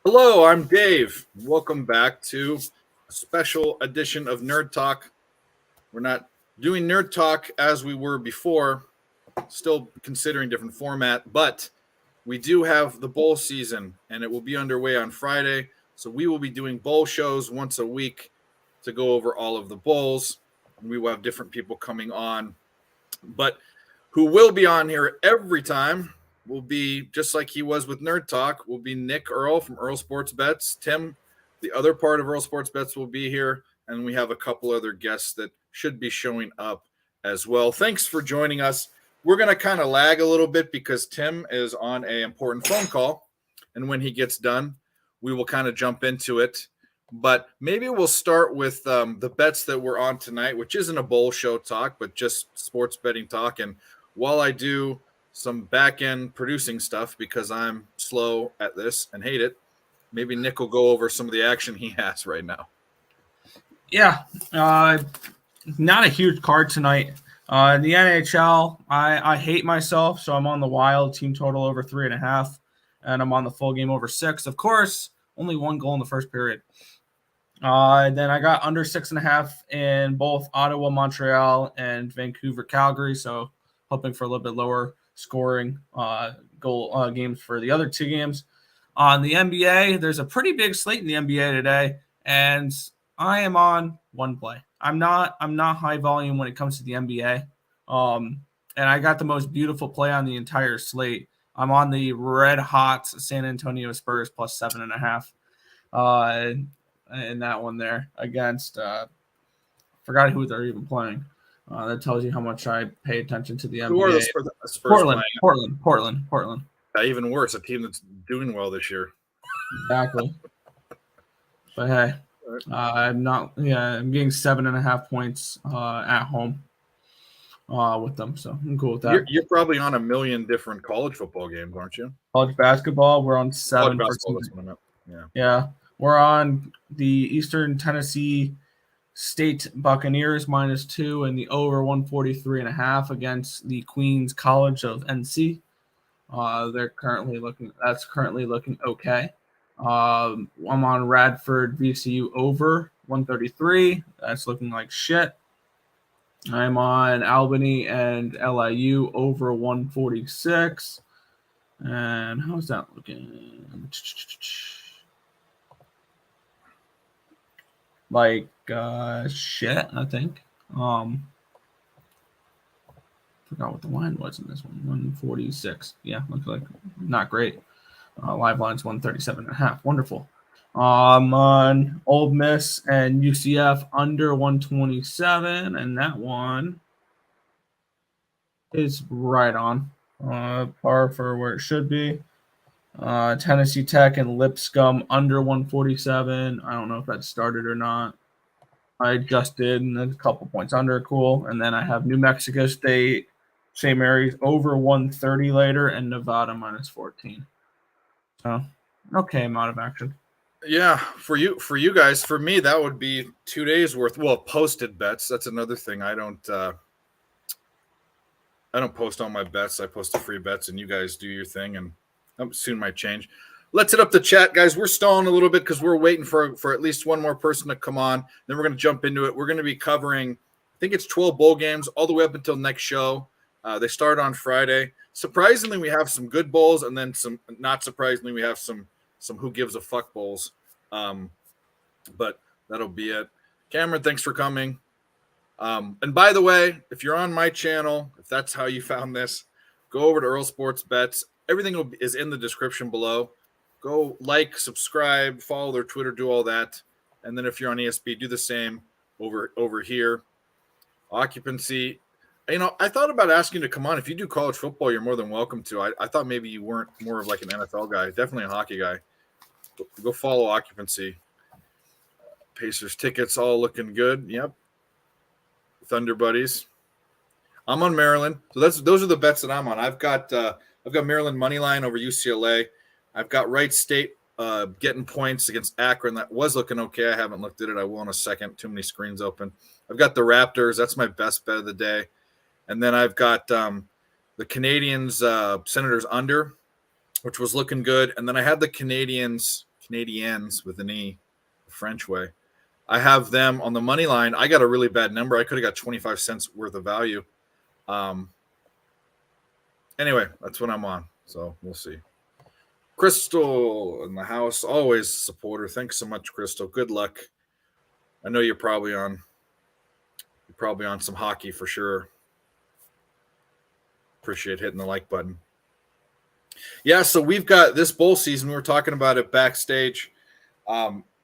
Hello, I'm Dave. Welcome back to a special edition of Nerd Talk. We're not doing Nerd Talk as we were before, still considering different format, but we do have the bowl season and it will be underway on Friday. So we will be doing bowl shows once a week to go over all of the bowls. And we will have different people coming on. But who will be on here every time will be, just like he was with Nerd Talk, will be Nick Earl from Earl Sports Bets. Tim, the other part of Earl Sports Bets, will be here. And we have a couple other guests that should be showing up as well. Thanks for joining us. We're going to kind of lag a little bit because Tim is on an important phone call. And when he gets done, we will kind of jump into it. But maybe we'll start with the bets that we're on tonight, which isn't a bowl show talk, but just sports betting talk. And while I do some back-end producing stuff because I'm slow at this and hate it, maybe Nick will go over some of the action he has right now. Yeah, not a huge card tonight. In the NHL, I hate myself, so I'm on the Wild team total over 3.5, and I'm on the full game over 6. Of course, only one goal in the first period. Then I got under 6.5 in both Ottawa, Montreal, and Vancouver, Calgary. So hoping for a little bit lower scoring goal games for the other two games. On the NBA, there's a pretty big slate in the NBA today, and I am on one play. I'm not high volume when it comes to the NBA. And I got the most beautiful play on the entire slate. I'm on the red hot San Antonio Spurs plus 7.5. In that one there against forgot who they're even playing. That tells you how much I pay attention to the NBA. Who are the Spurs Portland. Even worse, a team that's doing well this year. Exactly. But hey, I'm getting 7.5 points at home with them, so I'm cool with that. You're probably on a million different college football games, aren't you? College basketball, we're on 7. College basketball, that's what I meant. Yeah. We're on the Eastern Tennessee State Buccaneers -2 and the over 143.5 against the Queens College of NC. That's currently looking okay. I'm on Radford VCU over 133. That's looking like shit. I'm on Albany and LIU over 146. And how's that looking? Like shit, I think. Forgot what the line was in this one. 146. Yeah, looks like not great. Live line's 137.5. Wonderful. I'm on Ole Miss and UCF under 127, and that one is right on. Par for where it should be. Tennessee Tech and Lipscomb under 147. I don't know if that started or not. I just did, and then a couple points under. Cool. And then I have New Mexico State, St. Mary's over 130 later, and Nevada -14. So, okay amount of action. Yeah, for you guys. For me, that would be 2 days worth. Well, posted bets. That's another thing. I don't post all my bets. I post the free bets, and you guys do your thing, and soon might change. Let's hit up the chat, guys. We're stalling a little bit because we're waiting for at least one more person to come on. Then we're going to jump into it. We're going to be covering, I think it's 12 bowl games all the way up until next show. They start on Friday. Surprisingly, we have some good bowls, and then some. Not surprisingly, we have some who gives a fuck bowls. But that'll be it. Cameron, thanks for coming. And by the way, if you're on my channel, if that's how you found this, go over to Earl Sports Bets. Everything is in the description below. Go like, subscribe, follow their Twitter, do all that. And then if you're on ESP, do the same over here. Occupancy. I thought about asking you to come on. If you do college football, you're more than welcome to. I thought maybe you weren't more of like an NFL guy. Definitely a hockey guy. Go follow Occupancy. Pacers tickets all looking good. Yep. Thunder Buddies. I'm on Maryland. So those are the bets that I'm on. I've got Maryland money line over UCLA. I've got Wright State getting points against Akron. That was looking okay. I haven't looked at it. I will in a second. Too many screens open. I've got the Raptors. That's my best bet of the day. And then I've got the Canadians Senators under, which was looking good. And then I had the Canadians Canadiens with an E, the French way. I have them on the money line. I got a really bad number. I could have got 25 cents worth of value. Anyway, that's what I'm on. So we'll see. Crystal in the house, always a supporter. Thanks so much, Crystal. Good luck. I know you're probably on some hockey for sure. Appreciate hitting the like button. Yeah, so we've got this bowl season. We were talking about it backstage.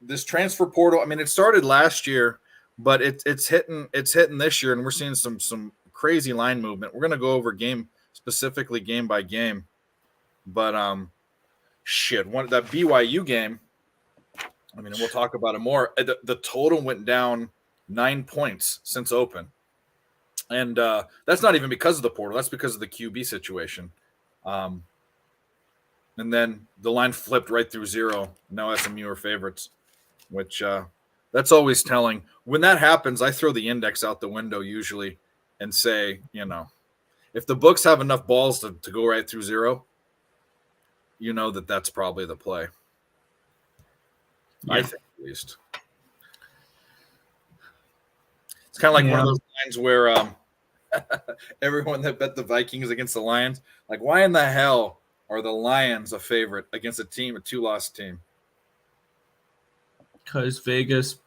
This transfer portal. I mean, it started last year, but it's hitting this year, and we're seeing some crazy line movement. We're gonna go over specifically game by game, but that BYU game. I mean, we'll talk about it more. The total went down 9 points since open, and that's not even because of the portal. That's because of the QB situation. And then the line flipped right through 0. Now SMU are favorites, which that's always telling. When that happens, I throw the index out the window usually and say, if the books have enough balls to go right through 0, that's probably the play. Yeah. I think at least. It's kind of like one of those lines where everyone that bet the Vikings against the Lions, like, why in the hell are the Lions a favorite against a 2-loss team? Because Vegas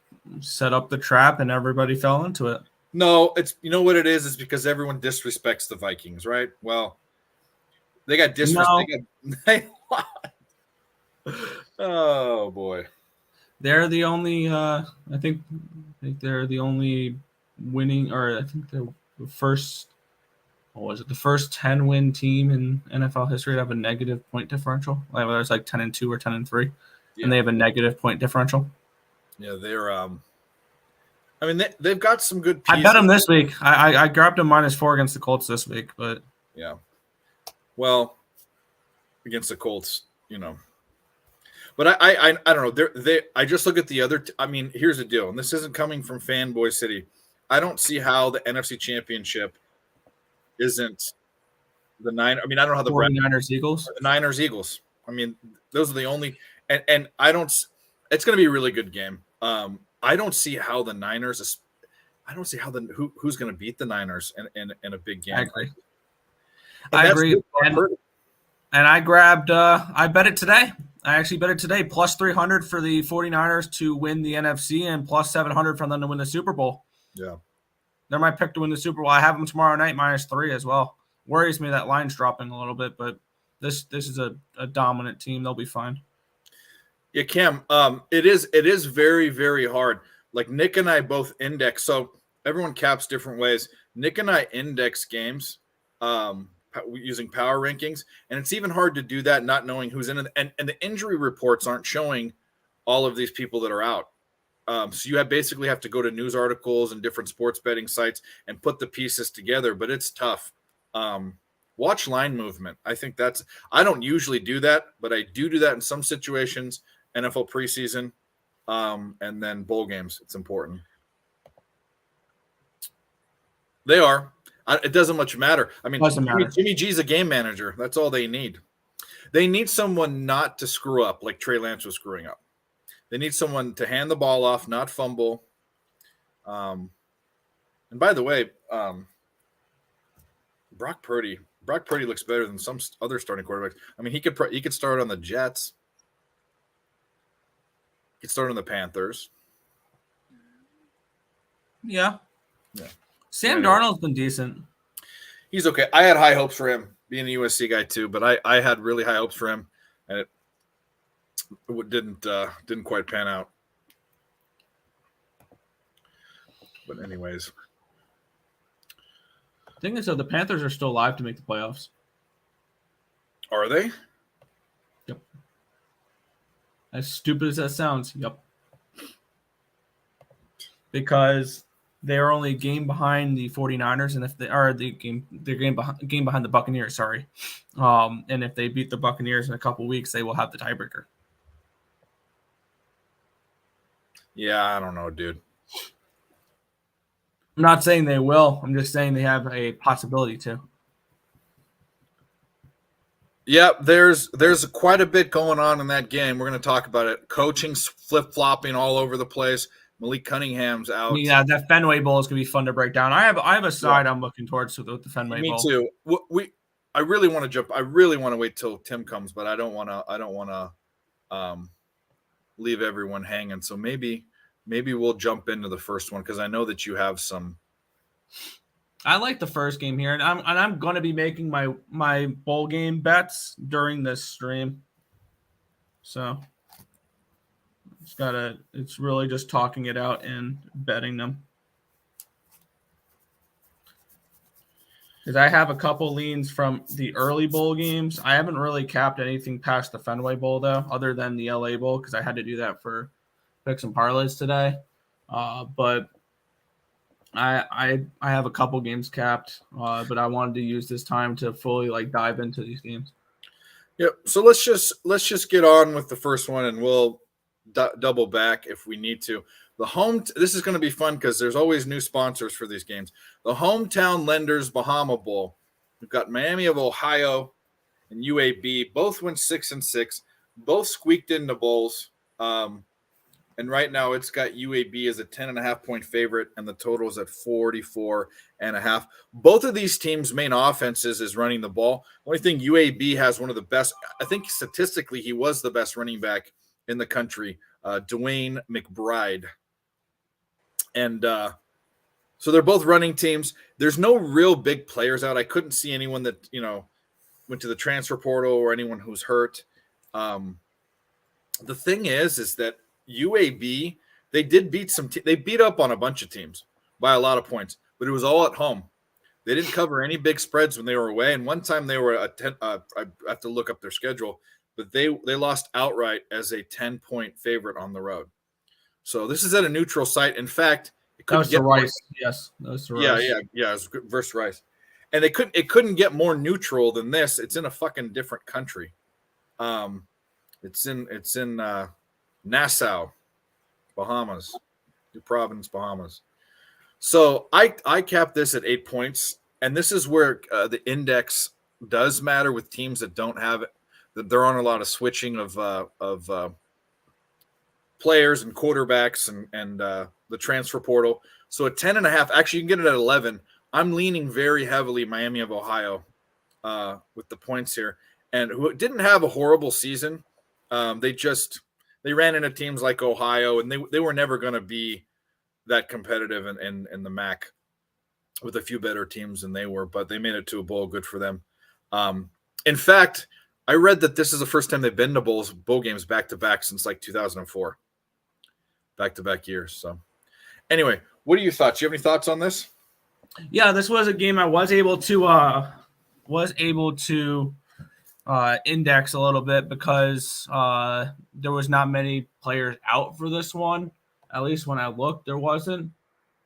set up the trap and everybody fell into it. No, it's what it is. It's because everyone disrespects the Vikings, right? Well, they got disrespect. No. Oh boy. They're the only. I think they're the only winning, or I think the first. What was it? The first 10-win team in NFL history to have a negative point differential. Like whether it's like 10-2 or 10-3, and they have a negative point differential. Yeah, they're. I mean, they've got some good pieces. I bet them this week. I grabbed them -4 against the Colts this week, but yeah. Well, against the Colts, But I don't know. I just look at the other. I mean, here's the deal, and this isn't coming from Fanboy City. I don't see how the NFC Championship isn't the nine. I mean, I don't know how the 49ers Eagles. The Niners Eagles. I mean, those are the only. And I don't. It's going to be a really good game. I don't see how the Niners. I don't see how who's going to beat the Niners in a big game. I agree. I agree. And I grabbed. I bet it today. I actually bet it today, +300 for the 49ers to win the NFC and +700 for them to win the Super Bowl. Yeah. They're my pick to win the Super Bowl. I have them tomorrow night -3 as well. Worries me that line's dropping a little bit, but this is a dominant team. They'll be fine. Yeah, Cam, it is very, very hard. Like Nick and I both index. So everyone caps different ways. Nick and I index games. Using power rankings, and it's even hard to do that not knowing who's in it, and the injury reports aren't showing all of these people that are out. So you basically have to go to news articles and different sports betting sites and put the pieces together, but it's tough. Watch line movement. I think I don't usually do that, but I do that in some situations. NFL preseason, and then bowl games. It's important. They are. It doesn't much matter. I mean, Jimmy G's a game manager. That's all they need. They need someone not to screw up like Trey Lance was screwing up. They need someone to hand the ball off, not fumble. And by the way, Brock Purdy looks better than some other starting quarterbacks. I mean, he could start on the Jets. He could start on the Panthers. Yeah. Sam Darnold's been decent. He's okay. I had high hopes for him, being a USC guy too, but I had really high hopes for him, and it didn't quite pan out. But anyways, the thing is, though, the Panthers are still alive to make the playoffs. Are they? Yep. As stupid as that sounds, yep. Because they are only a game behind the 49ers, and if they are they're game behind the Buccaneers, sorry. And if they beat the Buccaneers in a couple weeks, they will have the tiebreaker. Yeah, I don't know, dude. I'm not saying they will. I'm just saying they have a possibility to. Yep, there's quite a bit going on in that game. We're going to talk about it. Coaching's flip-flopping all over the place. Malik Cunningham's out. Yeah, that Fenway Bowl is gonna be fun to break down. I have a side I'm looking towards with the Fenway Me Bowl. too. I really want to jump. I really want to wait till Tim comes, but I don't want to. Leave everyone hanging. So maybe we'll jump into the first one because I know that you have some. I like the first game here, and I'm going to be making my bowl game bets during this stream. So it's really just talking it out and betting them. Because I have a couple leans from the early bowl games. I haven't really capped anything past the Fenway Bowl though, other than the LA Bowl, because I had to do that for picks and parlays today. But I have a couple games capped, but I wanted to use this time to fully dive into these games. Yep. So let's just get on with the first one, and we'll double back if we need to. This is going to be fun because there's always new sponsors for these games. The Hometown Lenders Bahama Bowl. We've got Miami of Ohio and UAB. Both went 6-6. Both squeaked into bowls. And right now it's got UAB as a 10.5-point favorite, and the total is at 44.5. Both of these teams' main offenses is running the ball. Only thing, UAB has one of the best. I think statistically he was the best running back in the country, Dwayne McBride. And so they're both running teams. There's no real big players out. I couldn't see anyone that went to the transfer portal or anyone who's hurt. The thing is that UAB, they did beat they beat up on a bunch of teams by a lot of points, but it was all at home. They didn't cover any big spreads when they were away. And one time they were I have to look up their schedule, but they lost outright as a 10-point favorite on the road. So this is at a neutral site. In fact, it couldn't get Rice. Yes, that was Rice. Yeah. It was versus Rice, and it couldn't get more neutral than this. It's in a fucking different country. It's in Nassau, Bahamas, New Providence, Bahamas. So I capped this at 8 points, and this is where the index does matter with teams that don't have it. That there aren't a lot of switching of players and quarterbacks and the transfer portal. So at 10.5, actually you can get it at 11. I'm leaning very heavily Miami of Ohio with the points here, and who didn't have a horrible season. They ran into teams like Ohio, and they were never going to be that competitive in the MAC with a few better teams than they were, but they made it to a bowl. Good for them. In fact, I read that this is the first time they've been to bowl games back-to-back since 2004. Back-to-back years. So anyway, what are your thoughts? Do you have any thoughts on this? Yeah, this was a game I was able to index a little bit because there was not many players out for this one. At least when I looked, there wasn't.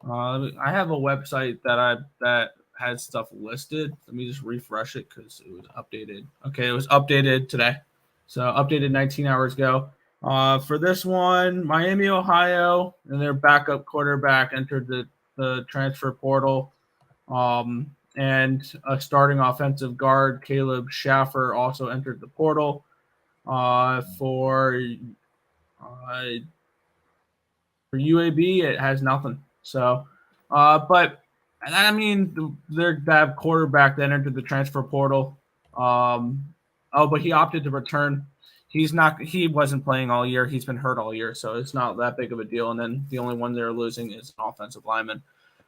I have a website that had stuff listed. Let me just refresh it because it was updated. Okay, it was updated today. So updated 19 hours ago. For this one, Miami, Ohio, and their backup quarterback entered the transfer portal. And a starting offensive guard, Caleb Schaffer, also entered the portal for UAB. It has nothing. So, but I mean, that quarterback that entered the transfer portal. But he opted to return. He wasn't playing all year. He's been hurt all year, so it's not that big of a deal. And then the only one they're losing is an offensive lineman.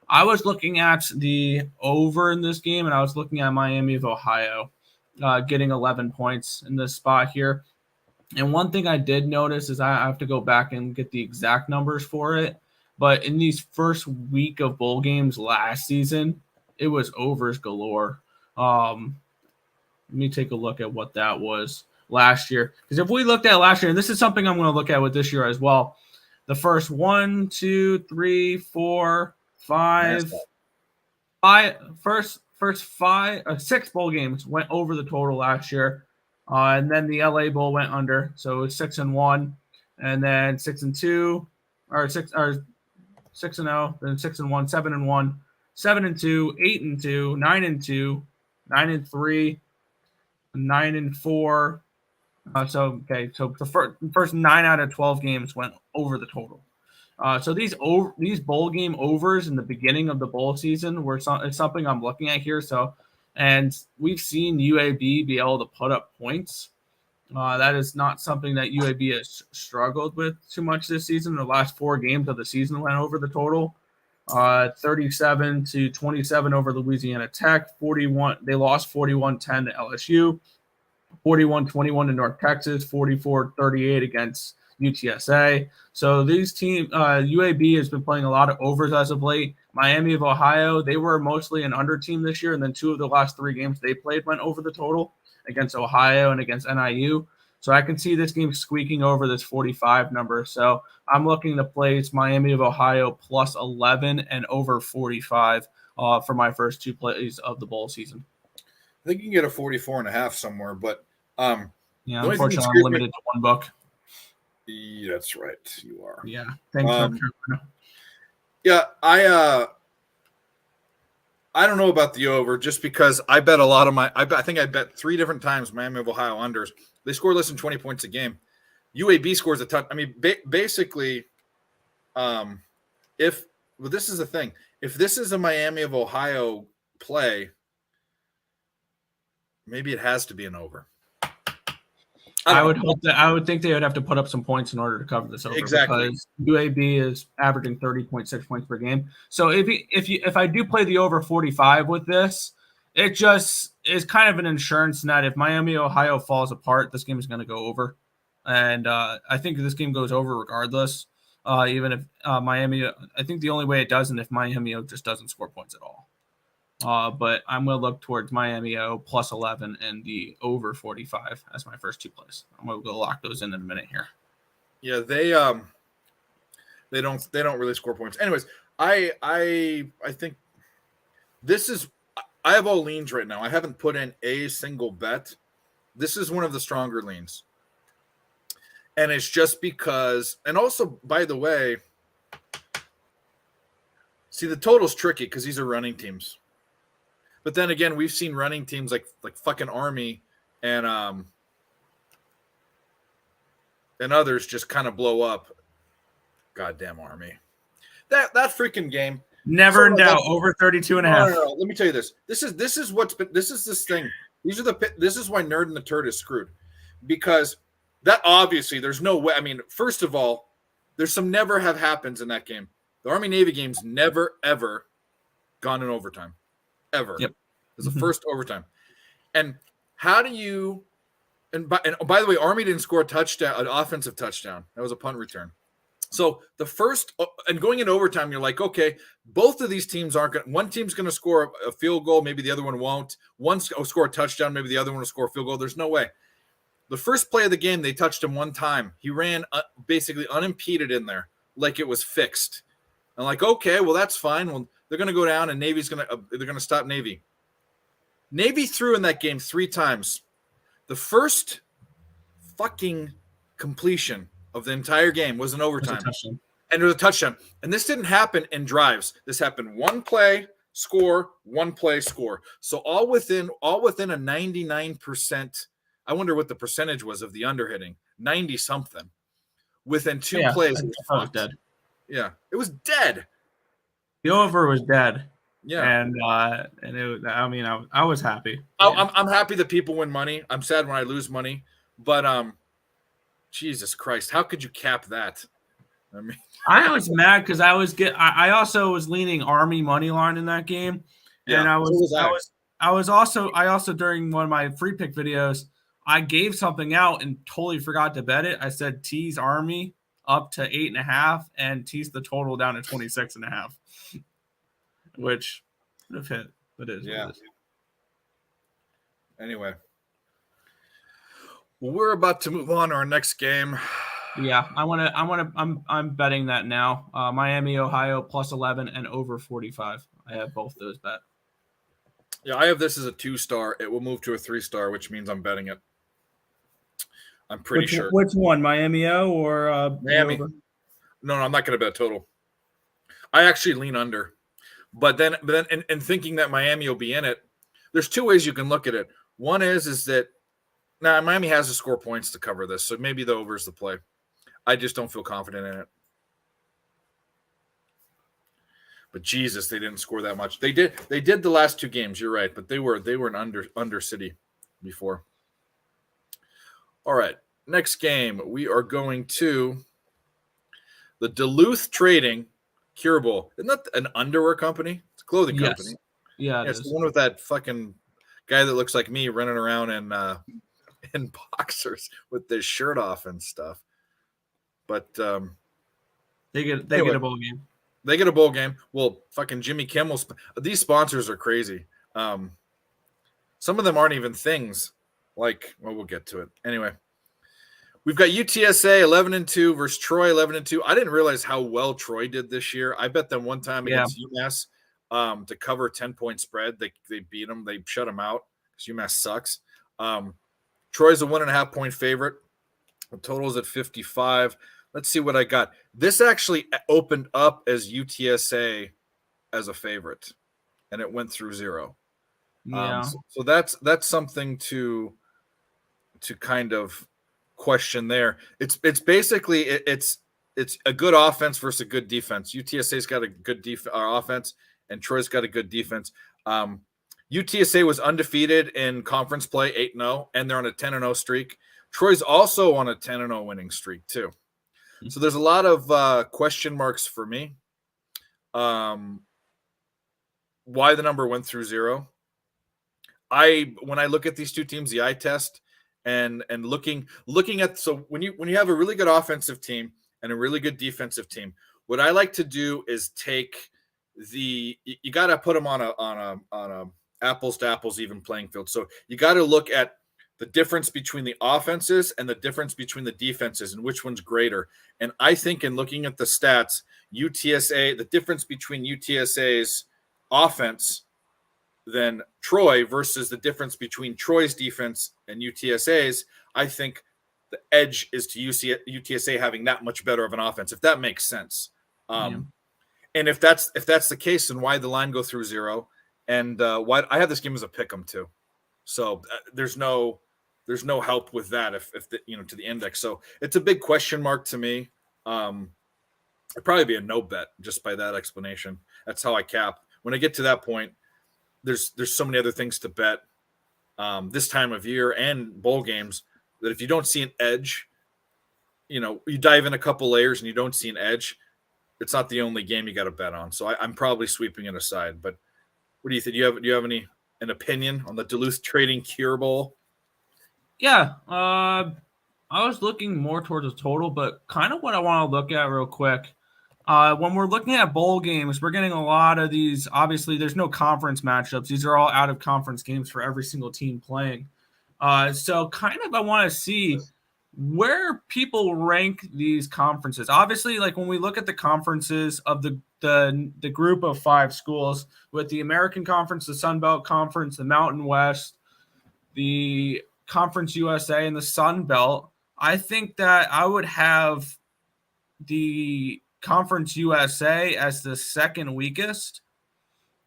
I was looking at the over in this game, and I was looking at Miami of Ohio getting 11 points in this spot here. And one thing I did notice is I have to go back and get the exact numbers for it. But in these first week of bowl games last season, it was overs galore. Let me take a look at what that was last year. Because if we looked at last year, and this is something I'm going to look at with this year as well, the first 1, 2, 3, 4, 5, first 6 bowl games went over the total last year, and then the LA Bowl went under, so it was 6-1, and then 6-2, or 6-0, then 6-1, 7-1, 7-2, 8-2, 9-2, 9-3, 9-4. So the first 9 out of 12 games went over the total. So these bowl game overs in the beginning of the bowl season it's something I'm looking at here. So, and we've seen UAB be able to put up points. That is not something that UAB has struggled with too much this season. The last 4 games of the season went over the total. 37-27 over Louisiana Tech. 41. They lost 41-10 to LSU. 41-21 to North Texas. 44-38 against UTSA. So these teams, UAB has been playing a lot of overs as of late. Miami of Ohio, they were mostly an under team this year, and then 2 of the last 3 games they played went over the total against Ohio and against NIU. So I can see this game squeaking over this 45 number. So I'm looking to place Miami of Ohio plus 11 and over 45 for my first 2 plays of the bowl season. I think you can get a 44.5 somewhere, but yeah, unfortunately, I'm limited to 1 book. Yeah, that's right. You are. Yeah. Thanks, North Carolina. Yeah, I don't know about the over just because I bet a lot of I think I bet 3 different times Miami of Ohio unders. They score less than 20 points a game. UAB scores a ton. I mean, basically, this is the thing. If this is a Miami of Ohio play, maybe it has to be an over. I would think they would have to put up some points in order to cover this over. Exactly. Because UAB is averaging 30.6 points per game. So if I do play the over 45 with this, it just is kind of an insurance net. If Miami, Ohio falls apart, this game is going to go over. And I think this game goes over regardless. Even if Miami, I think the only way it doesn't if Miami just doesn't score points at all. But I'm going to look towards Miami plus 11 and the over 45 as my first 2 plays. I'm going to go lock those in a minute here. Yeah, they don't really score points. Anyways, I think this is I have all leans right now. I haven't put in a single bet. This is one of the stronger leans. And it's just because, and also, by the way, see, the total's tricky because these are running teams. But then again, we've seen running teams like fucking Army and others just kind of blow up. Goddamn Army. That freaking game. Never in doubt, over 32.5. No. Let me tell you this. This is this thing. This is why Nerd and the Turd is screwed. Because that obviously there's no way. I mean, first of all, there's some never have happens in that game. The Army Navy game's never ever gone in overtime. Ever. Yep. It's the first overtime. And how do you and by the way, Army didn't score an offensive touchdown. That was a punt return. So the first and going into overtime, you're like, okay, both of these teams aren't going. One team's going to score a field goal, maybe the other one won't. One's will score a touchdown, maybe the other one will score a field goal. There's no way. The first play of the game, they touched him 1 time. He ran basically unimpeded in there, like it was fixed. I'm like, okay, well that's fine. Well, they're going to go down, and Navy's they're going to stop Navy. Navy threw in that game 3 times. The first fucking completion of the entire game was an overtime. And it was a touchdown. And this didn't happen in drives. This happened 1 play, score, 1 play, score. So all within a 99%. I wonder what the percentage was of the underhitting. 90 something. Within 2 plays, it was dead. Yeah, it was dead. The over was dead. Yeah, and I was happy. I'm happy that people win money. I'm sad when I lose money, but Jesus Christ, how could you cap that? I mean, I was mad because I also was leaning Army money line in that game, and I also during one of my free pick videos, I gave something out and totally forgot to bet it. I said tease Army up to 8.5 and tease the total down to 26.5. Which would have hit, but it is. Yeah. Anyway, well, we're about to move on to our next game. Yeah, I'm betting that now. Miami, Ohio plus 11 and over 45. I have both those bet. Yeah, I have this as a 2-star. It will move to a 3-star, which means I'm betting it. I'm pretty sure. Which one, Miami or Miami? No, I'm not going to bet total. I actually lean under. But then, and thinking that Miami will be in it, there's 2 ways you can look at it. One is that Now, Miami has to score points to cover this, so maybe the over is the play. I just don't feel confident in it. But Jesus, they didn't score that much. They did the last 2 games, you're right, but they were an under city before. All right. Next game, we are going to the Duluth Trading Cure Bowl. Isn't that an underwear company? It's a clothing company. Yeah, it's the one with that fucking guy that looks like me running around in boxers with his shirt off and stuff. But they get a bowl game. They get a bowl game. Well, fucking Jimmy Kimmel. These sponsors are crazy. Some of them aren't even things. Like, well, we'll get to it. Anyway, we've got UTSA 11-2 versus Troy 11-2. I didn't realize how well Troy did this year. I bet them one time against UMass to cover 10-point spread. They beat them. They shut them out because UMass sucks. Troy's a 1.5-point favorite. The total is at 55. Let's see what I got. This actually opened up as UTSA as a favorite, and it went through 0. Yeah. So that's something to kind of question there. It's basically it's a good offense versus a good defense. UTSA's got a good offense, and Troy's got a good defense. UTSA was undefeated in conference play, 8-0, and they're on a 10-0 streak. Troy's also on a 10-0 winning streak too. So there's a lot of question marks for me. Why the number went through 0. When I look at these two teams, the eye test and looking at, so when you have a really good offensive team and a really good defensive team, what I like to do is take you got to put them on a apples to apples even playing field. So you got to look at the difference between the offenses and the difference between the defenses and which one's greater. And I think in looking at the stats, the difference between UTSA's offense than Troy versus the difference between Troy's defense and UTSA's, I think the edge is to UTSA having that much better of an offense, if that makes sense. And if that's the case, then why the line go through 0? And why I have this game as a pick'em too. So there's no help with that if to the index. So it's a big question mark to me. It'd probably be a no bet just by that explanation. That's how I cap. When I get to that point, there's so many other things to bet this time of year and bowl games that if you don't see an edge, you dive in a couple layers and you don't see an edge, it's not the only game you got to bet on. So I'm probably sweeping it aside. But what do you think? Do you have an opinion on the Duluth Trading Cure Bowl? Yeah, I was looking more towards the total, but kind of what I want to look at real quick. When we're looking at bowl games, we're getting a lot of these. Obviously, there's no conference matchups. These are all out of conference games for every single team playing. So kind of I want to see where people rank these conferences. Obviously, like when we look at the conferences of the group of 5 schools with the American Conference, the Sun Belt Conference, the Mountain West, the Conference USA, and the Sun Belt, I think that I would have the Conference USA as the second weakest,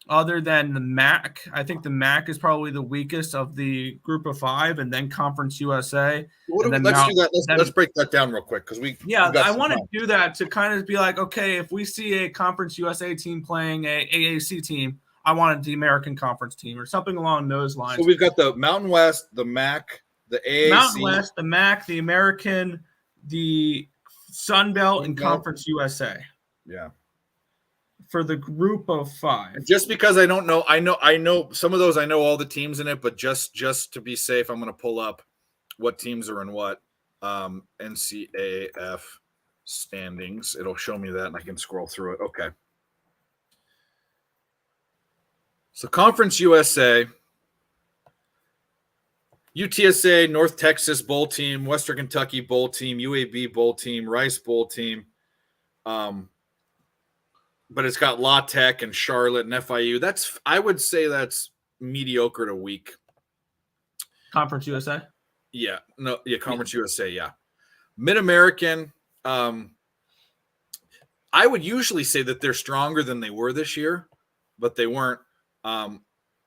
other than the MAC. I think the MAC is probably the weakest of the group of 5, and then Conference USA. Let's do that. Let's break that down real quick because I want to do that to kind of be like, okay, if we see a Conference USA team playing a AAC team, I wanted the American Conference team or something along those lines. So we've got the Mountain West, the MAC, the AAC. Mountain West, the MAC, the American, the Sun Belt, and Conference USA. Yeah. For the group of 5. Just because I don't know, I know some of those, I know all the teams in it, but just to be safe, I'm going to pull up what teams are in what NCAAF standings. It'll show me that and I can scroll through it. Okay. So Conference USA, UTSA, North Texas Bowl team, Western Kentucky Bowl team, UAB Bowl team, Rice Bowl team. But it's got La Tech and Charlotte and FIU. I would say that's mediocre to weak. Conference USA? Yeah. No, yeah, Conference USA, yeah. Mid-American, I would usually say that they're stronger than they were this year, but they weren't.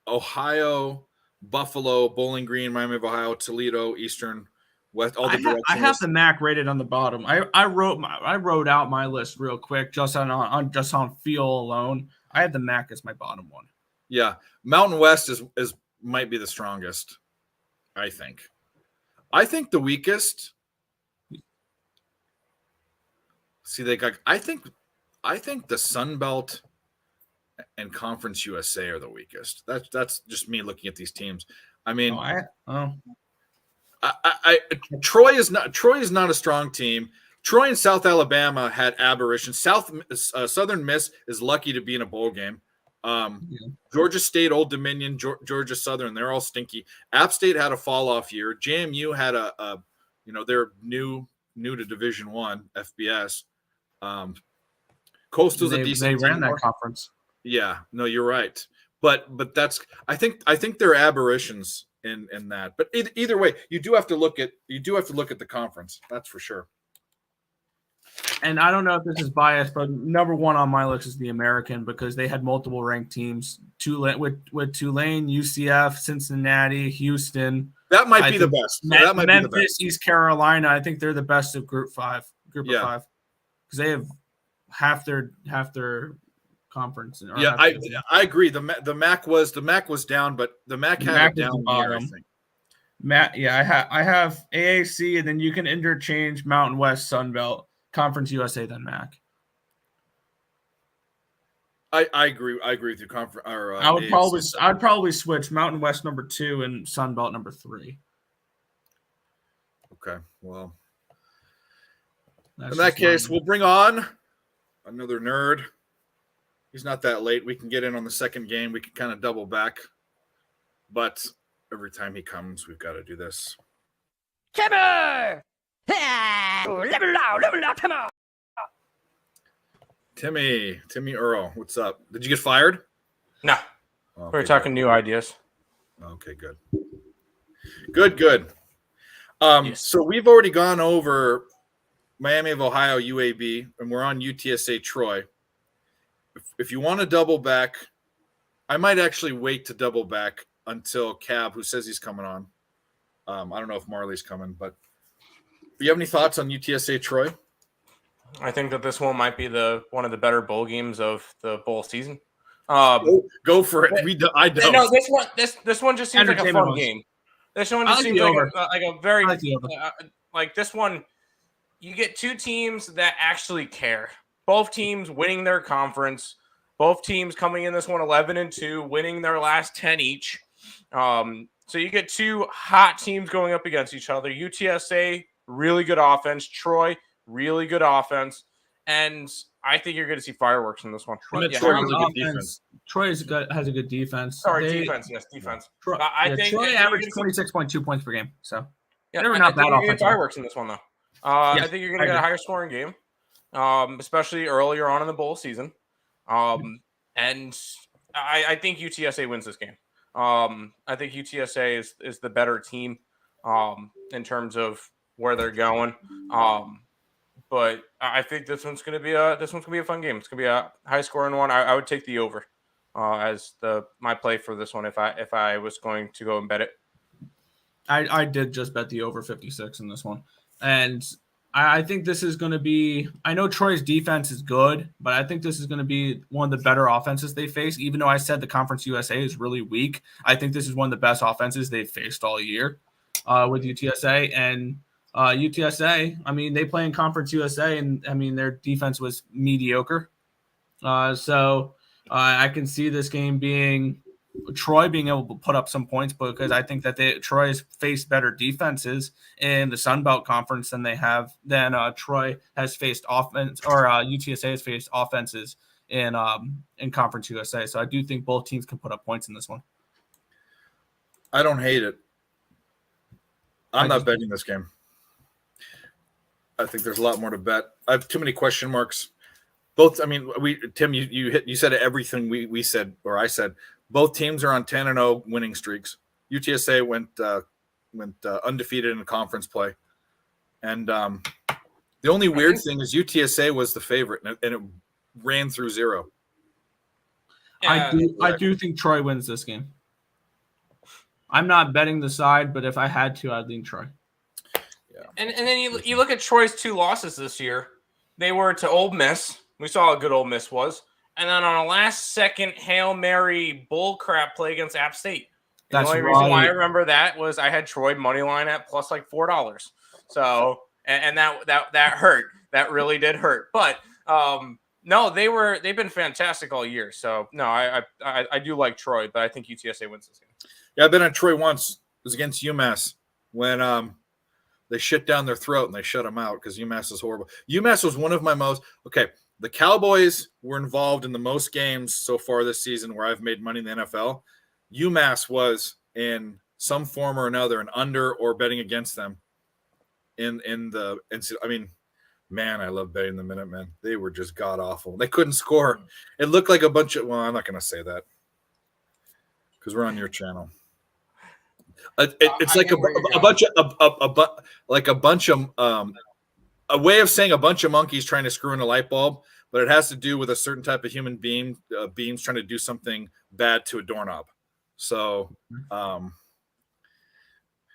Ohio, Buffalo, Bowling Green, Miami of Ohio, Toledo, Eastern, West, all the I have directionless. the MAC rated on the bottom. I wrote out my list real quick just on feel alone. I had the MAC as my bottom one. Yeah, Mountain West is might be the strongest. I think. I think the weakest. See, they got. I think the Sun Belt and Conference USA are the weakest. That's just me looking at these teams. I mean, Troy is not a strong team. Troy and South Alabama had aberrations. Southern Miss is lucky to be in a bowl game. Georgia State, Old Dominion, Georgia Southern, they're all stinky. App State had a fall off year. JMU had they're new to Division I FBS. Coastal's a decent. They ran that conference. Yeah, no, you're right. But that's I think there are aberrations in that. But either way, you do have to look at the conference. That's for sure. And I don't know if this is biased, but number one on my list is the American because they had multiple ranked teams. With Tulane, UCF, Cincinnati, Houston. That might be the best. That might Memphis, be the best. East Carolina. I think they're the best of Group of 5, because they have half their conference. Yeah, I agree. The MAC was down, but the MAC had a down year, I think. I have AAC, and then you can interchange Mountain West, Sun Belt, Conference USA, then MAC. I agree. I agree with you. I'd probably switch Mountain West number 2 and Sun Belt number 3. Okay, well, in that case, we'll bring on another nerd. He's not that late. We can get in on the second game. We can kind of double back, but every time he comes, we've got to do this. Timmer! Level out, Timmer! Timmy Earl, what's up? Did you get fired? No. Okay, We're talking new ideas. Okay, good. Yes. So we've already gone over Miami of Ohio, UAB, and we're on UTSA Troy. If you want to double back, I might actually wait to double back until Cab, who says he's coming on. I don't know if Marley's coming, but do you have any thoughts on UTSA Troy? I think that this one might be one of the better bowl games of the bowl season. Go for it. I don't. No, this one just seems like a fun game. This one just seems like a very like this one. You get two teams that actually care. Both teams winning their conference. Both teams coming in this one 11-2, winning their last 10 each. So you get two hot teams going up against each other. UTSA, really good offense. Troy, really good offense. And I think you're going to see fireworks in this one. Troy has a good defense. Defense. Troy, I think Troy averaged 26.2 points per game. So they're not that offensive. Fireworks in this one, though. I think you're going to get a higher scoring game, especially earlier on in the bowl season. And I think UTSA wins this game. I think UTSA is the better team in terms of where they're going. But I think this one's going to be a fun game. It's going to be a high scoring one. I would take the over as my play for this one if I was going to go and bet it. I did just bet the over 56 in this one. And I think this is going to be – I know Troy's defense is good, but I think this is going to be one of the better offenses they face. Even though I said the Conference USA is really weak, I think this is one of the best offenses they've faced all year with UTSA. And UTSA, I mean, they play in Conference USA, and, I mean, their defense was mediocre. So I can see this game being – Troy being able to put up some points because I think that Troy has faced better defenses in the Sun Belt Conference than Troy has faced offense or UTSA has faced offenses in Conference USA. So I do think both teams can put up points in this one. I don't hate it. I'm not betting this game. I think there's a lot more to bet. I have too many question marks. Both. I mean, Tim, you said everything we said or I said. Both teams are on 10-0 winning streaks. UTSA went undefeated in conference play, and the only weird thing is UTSA was the favorite, and it ran through zero. I do think Troy wins this game. I'm not betting the side, but if I had to, I'd lean Troy. Yeah. And then you look at Troy's 2 losses this year. They were to Ole Miss. We saw how good Ole Miss was. And then on a last-second Hail Mary bullcrap play against App State. The only reason why I remember that was I had Troy money line at plus like $4. So and that hurt. That really did hurt. But no, they've been fantastic all year. So no, I do like Troy, but I think UTSA wins this game. Yeah, I've been on Troy once. It was against UMass when they shit down their throat and they shut them out because UMass is horrible. UMass was one of my most the Cowboys were involved in the most games so far this season where I've made money in the NFL. UMass was in some form or another an under or betting against them in the – I mean, man, I love betting the Minutemen. They were just god-awful. They couldn't score. It looked like a bunch of – well, I'm not going to say that because we're on your channel. It's like a way of saying a bunch of monkeys trying to screw in a light bulb, but it has to do with a certain type of human beings trying to do something bad to a doorknob. So, and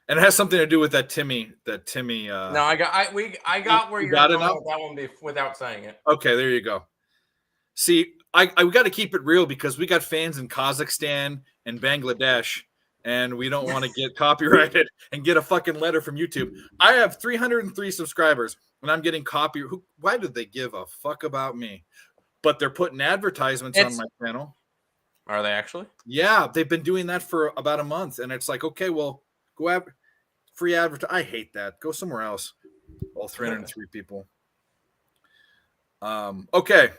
it has something to do with that Timmy. No, I got where you're going with that one without saying it. Okay, there you go. See, we got to keep it real because we got fans in Kazakhstan and Bangladesh, and we don't want to get copyrighted and get a fucking letter from YouTube. I have 303 subscribers, and I'm getting why did they give a fuck about me? But they're putting advertisements on my channel. Are they actually? Yeah, they've been doing that for about a month, and it's like, okay, well, go have free advertising. I hate that. Go somewhere else. All 303 people. Okay,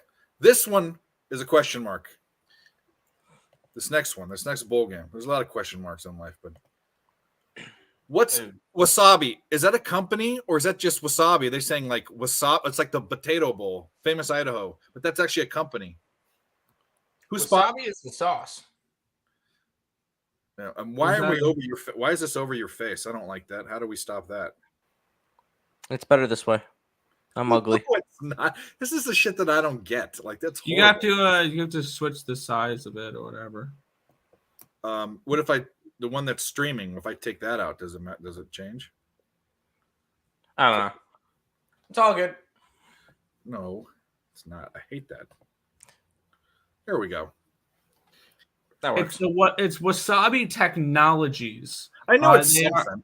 this one is a question mark. This next bowl game. There's a lot of question marks in life, but what's Wasabi? Is that a company or is that just Wasabi? They're saying like Wasabi. It's like the Potato Bowl, Famous Idaho, but that's actually a company. Wasabi is the sauce. Yeah, why are we over your? Why is this over your face? I don't like that. How do we stop that? It's better this way. I'm ugly. No, it's not. This is the shit that I don't get. Like that's horrible. You have to switch the size of it or whatever. What if the one that's streaming? If I take that out, does it change? I don't know. It's all good. No, it's not. I hate that. There we go. That works. It's Wasabi Technologies. I know it's something.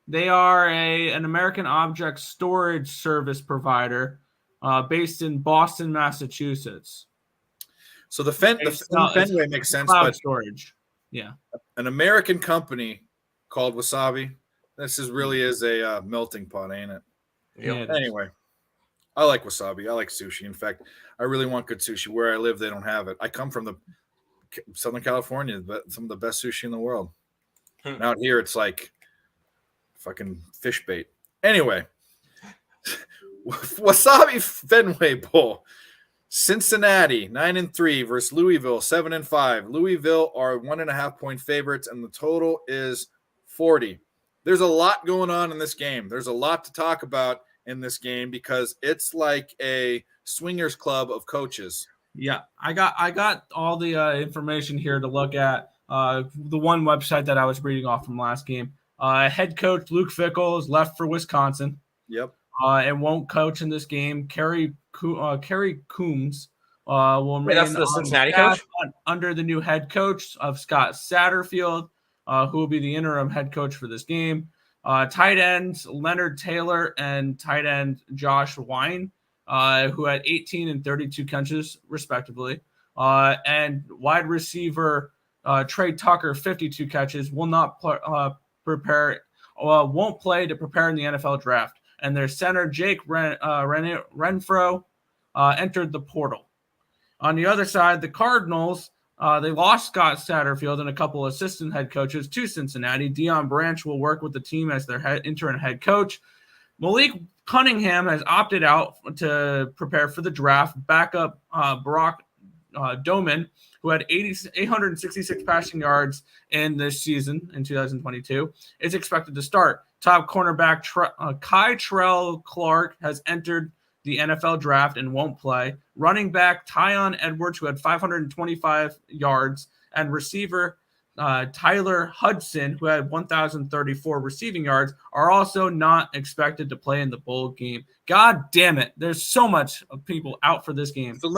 They are an American object storage service provider based in Boston, Massachusetts. So the Fenway makes sense, but storage. Yeah. An American company called Wasabi. This really is a melting pot, ain't it? Yeah. Anyway, I like wasabi. I like sushi. In fact, I really want good sushi. Where I live, they don't have it. I come from the Southern California, but some of the best sushi in the world. And out here, it's like fucking fish bait. Anyway, Wasabi Fenway Bowl. Cincinnati 9-3 versus Louisville 7-5. Louisville are 1.5 point favorites, and the total is 40. There's a lot going on in this game. There's a lot to talk about in this game because it's like a swingers club of coaches. Yeah, I got all the information here to look at. The one website that I was reading off from last game. Head coach Luke Fickell is left for Wisconsin. Yep. And won't coach in this game. Kerry Coombs will remain that's the Cincinnati coach under the new head coach of Scott Satterfield, who will be the interim head coach for this game. Tight ends Leonard Taylor and tight end Josh Wine, who had 18 and 32 catches respectively, and wide receiver Trey Tucker 52 catches won't play to prepare in the NFL draft. And their center, Jake Renfro, entered the portal. On the other side, the Cardinals, they lost Scott Satterfield and a couple assistant head coaches to Cincinnati. Deion Branch will work with the team as their interim head coach. Malik Cunningham has opted out to prepare for the draft. Backup Brock Doman, who had 866 passing yards in this season in 2022, is expected to start. Top cornerback Kytrell Clark has entered the NFL draft and won't play. Running back Tyon Edwards, who had 525 yards, and receiver Tyler Hudson, who had 1,034 receiving yards, are also not expected to play in the bowl game. God damn it. There's so much of people out for this game. So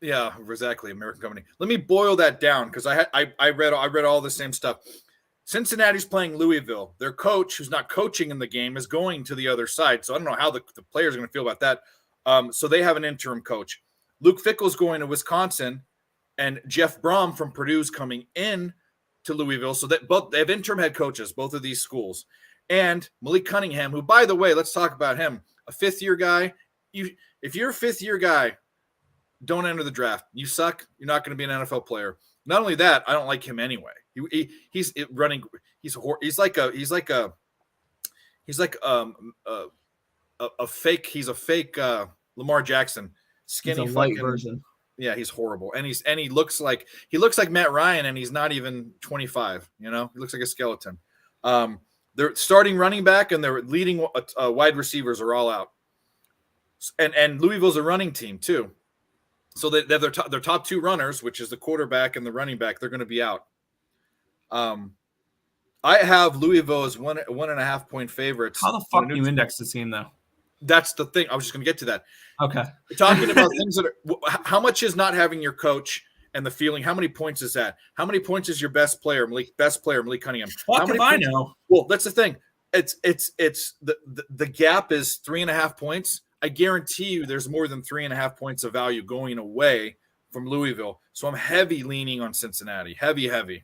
yeah, exactly. American company. Let me boil that down because I read all the same stuff. Cincinnati's playing Louisville. Their coach, who's not coaching in the game, is going to the other side. So I don't know how the players are going to feel about that. So they have an interim coach. Luke Fickell's going to Wisconsin, and Jeff Brom from Purdue's coming in to Louisville. So that both they have interim head coaches, both of these schools. And Malik Cunningham, who, by the way, let's talk about him. A fifth-year guy. If you're a fifth-year guy, don't enter the draft. You suck. You're not going to be an NFL player. Not only that, I don't like him anyway. He's running. He's like a fake. He's a fake Lamar Jackson, skinny light fucking version. Yeah, he's horrible, and he looks like Matt Ryan, and he's not even 25. You know, he looks like a skeleton. They're starting running back and their leading wide receivers are all out, and Louisville's a running team too. So they have their top two runners, which is the quarterback and the running back. They're going to be out. I have Louisville as 1.5 point favorites. How the fuck do you index this game, though? That's the thing. I was just going to get to that. Okay. We're talking about things that are. How much is not having your coach and the feeling? How many points is that? How many points is your best player, Malik Cunningham? Fuck if I know. Well, that's the thing. It's the gap is 3.5 points. I guarantee you there's more than 3.5 points of value going away from Louisville. So I'm heavy leaning on Cincinnati. Heavy.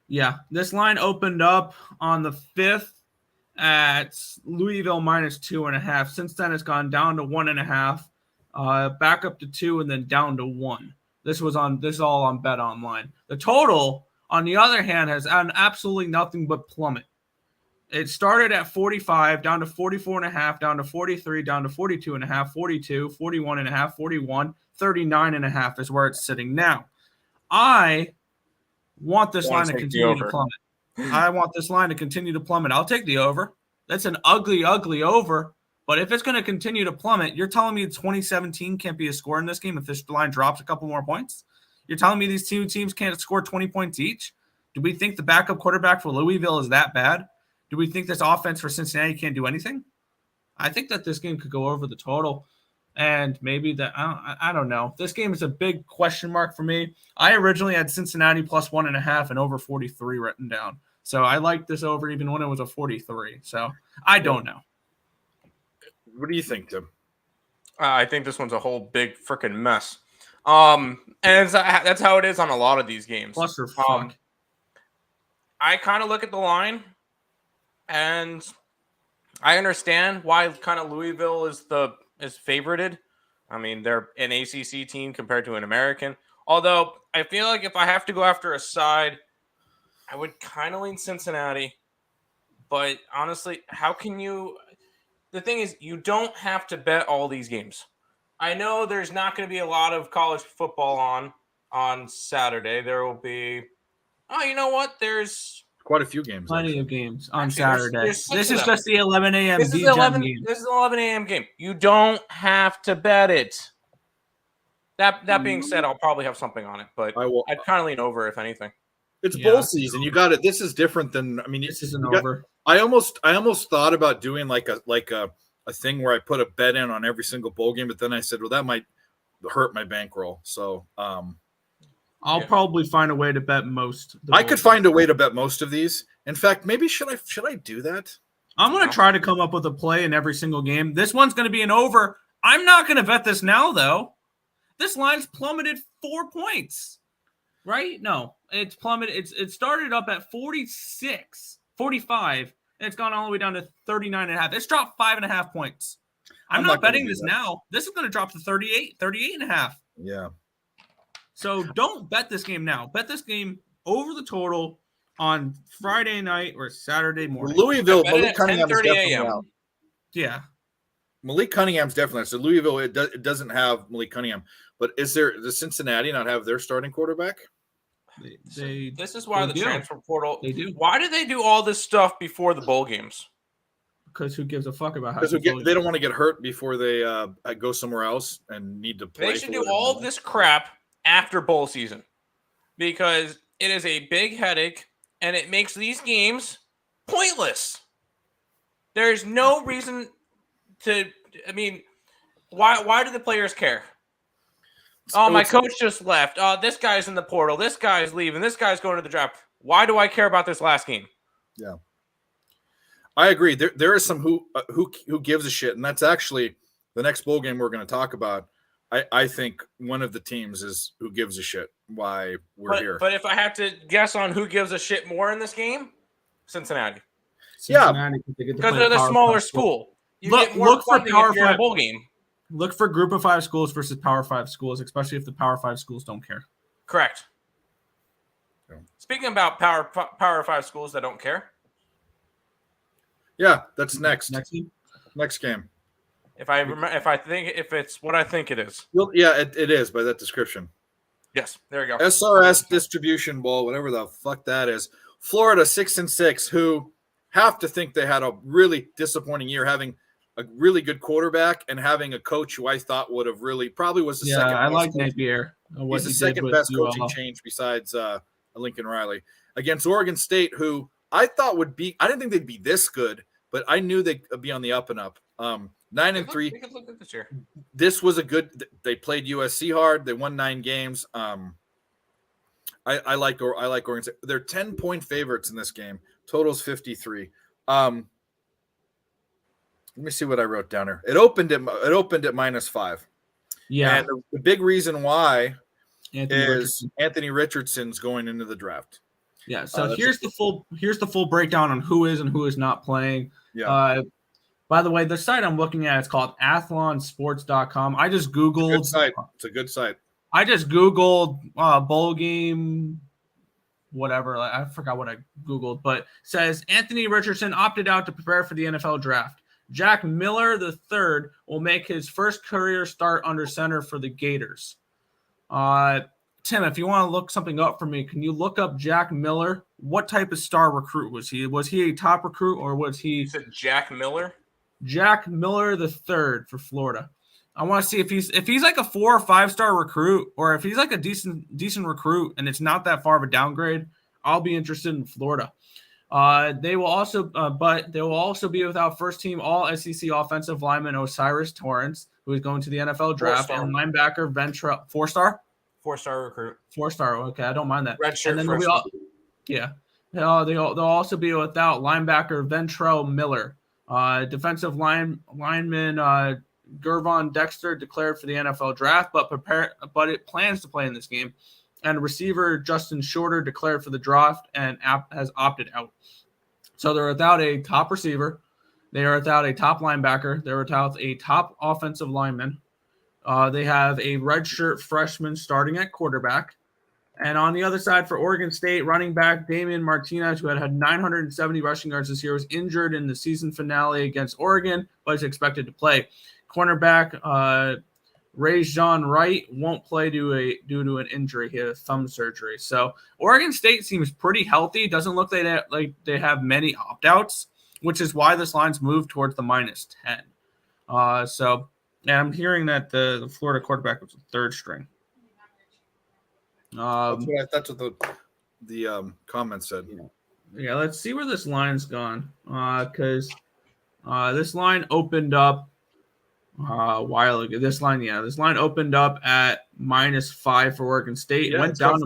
Yeah. This line opened up on the 5th at Louisville -2.5. Since then, it's gone down to 1.5, back up to 2, and then down to 1. This is all on Bet Online. The total, on the other hand, has had absolutely nothing but plummet. It started at 45, down to 44.5, down to 43, down to 42.5, 42, 41.5, 41, 39.5 is where it's sitting now. I want this line to continue to plummet. I want this line to continue to plummet. I'll take the over. That's an ugly over. But if it's going to continue to plummet, you're telling me 2017 can't be a score in this game if this line drops a couple more points? You're telling me these two teams can't score 20 points each? Do we think the backup quarterback for Louisville is that bad? Do we think this offense for Cincinnati can't do anything? I think that this game could go over the total. And maybe that I don't know. This game is a big question mark for me. I originally had Cincinnati plus 1.5 and over 43 written down. So I liked this over even when it was a 43. So I don't know. What do you think, Tim? I think this one's a whole big freaking mess. And that's how it is on a lot of these games. Clusterfuck. I kind of look at the line, and I understand why kind of Louisville is favorited. I mean, they're an ACC team compared to an American. Although I feel like if I have to go after a side, I would kind of lean Cincinnati. But honestly, how can you? The thing is, you don't have to bet all these games. I know there's not going to be a lot of college football on Saturday. There will be. Oh, you know what? There's quite a few games. Plenty of games on Saturday. There's this is just the 11 a.m. This is the 11 a.m. game. You don't have to bet it. That being said, I'll probably have something on it, but I'd kind of lean over if anything. It's bowl season. You got it. This is different than. I mean, this isn't over. I almost thought about doing like a thing where I put a bet in on every single bowl game, but then I said, well, that might hurt my bankroll. So I'll probably find a way to bet most. I could find a way to bet most of these. In fact, maybe should I do that? I'm going to try to come up with a play in every single game. This one's going to be an over. I'm not going to bet this now, though. This line's plummeted 4 points. Right? No, it's plummeted. It started up at 46, 45, and it's gone all the way down to 39.5. It's dropped 5.5 points. I'm not betting this now. This is going to drop to 38.5. Yeah. So don't bet this game now. Bet this game over the total on Friday night or Saturday morning. Louisville, Malik Cunningham is definitely out. Yeah. Malik Cunningham's definitely out. So Louisville, it doesn't have Malik Cunningham. But does Cincinnati not have their starting quarterback? This is why the transfer portal. They do. Why do they do all this stuff before the bowl games? Because who gives a fuck about how? Because they don't want to get hurt before they go somewhere else and need to play. They should do all this crap after bowl season, because It is a big headache, and it makes these games pointless. There's no reason to. I mean, why do the players care? Oh, my coach just left. This guy's in the portal. This guy's leaving. This guy's going to the draft. Why do I care about this last game? Yeah, I agree. There is some who gives a shit, and that's actually the next bowl game we're going to talk about. I think one of the teams is who gives a shit why we're here. But if I have to guess on who gives a shit more in this game, Cincinnati. Yeah, because they're the smaller school. Look for Power 5 bowl game. Look for Group of 5 schools versus Power 5 schools, especially if the Power 5 schools don't care. Correct. Yeah. Speaking about Power 5 schools that don't care. Yeah, that's next game. If it's what I think it is. Well, yeah, it is by that description. Yes, there you go. SRS Distribution Bowl, whatever the fuck that is. Florida 6-6, who have to think they had a really disappointing year, having a really good quarterback and having a coach who I thought would have probably was the second. I like Napier. He's the second best coaching change besides Lincoln Riley against Oregon State, who I thought would be. I didn't think they'd be this good, but I knew they'd be on the up and up. 9-3. Look at this year. This was a good. They played USC hard. They won 9 games. I like Oregon State. They're 10-point favorites in this game. Total's 53. Let me see what I wrote down here. It opened at -5. Yeah. And the big reason why is Anthony Richardson's going into the draft. Yeah. So here's the full breakdown on who is and who is not playing. Yeah. By the way, the site I'm looking at is called athlonsports.com. I just Googled. It's a good site. I just Googled bowl game, whatever. I forgot what I Googled, but it says Anthony Richardson opted out to prepare for the NFL draft. Jack Miller III will make his first career start under center for the Gators. Tim, if you want to look something up for me, can you look up Jack Miller? What type of star recruit was he? Was he a top recruit or was he? You said Jack Miller? Jack Miller III for Florida. I want to see if he's like a 4 or 5 star recruit, or if he's like a decent recruit and it's not that far of a downgrade. I'll be interested in Florida. They will also be without first team All SEC offensive lineman Osiris Torrance, who is going to the NFL draft, and linebacker Ventrell 4-star. 4-star recruit. 4-star. Okay, I don't mind that. Red shirt. They'll also be without linebacker Ventrell Miller. Defensive lineman Gervon Dexter declared for the NFL draft, but it plans to play in this game. And receiver Justin Shorter declared for the draft and has opted out. So they're without a top receiver. They are without a top linebacker. They're without a top offensive lineman. They have a redshirt freshman starting at quarterback. And on the other side for Oregon State, running back Damian Martinez, who had 970 rushing yards this year, was injured in the season finale against Oregon, but is expected to play. Cornerback Ray-John Wright won't play due to an injury. He had a thumb surgery. So Oregon State seems pretty healthy. Doesn't look like they have many opt-outs, which is why this line's moved towards the -10. And I'm hearing that the Florida quarterback was the 3rd string. That's what the comment said. Yeah, let's see where this line's gone. Because this line opened up a while ago. This line opened up at -5 for Oregon State. Yeah, went down to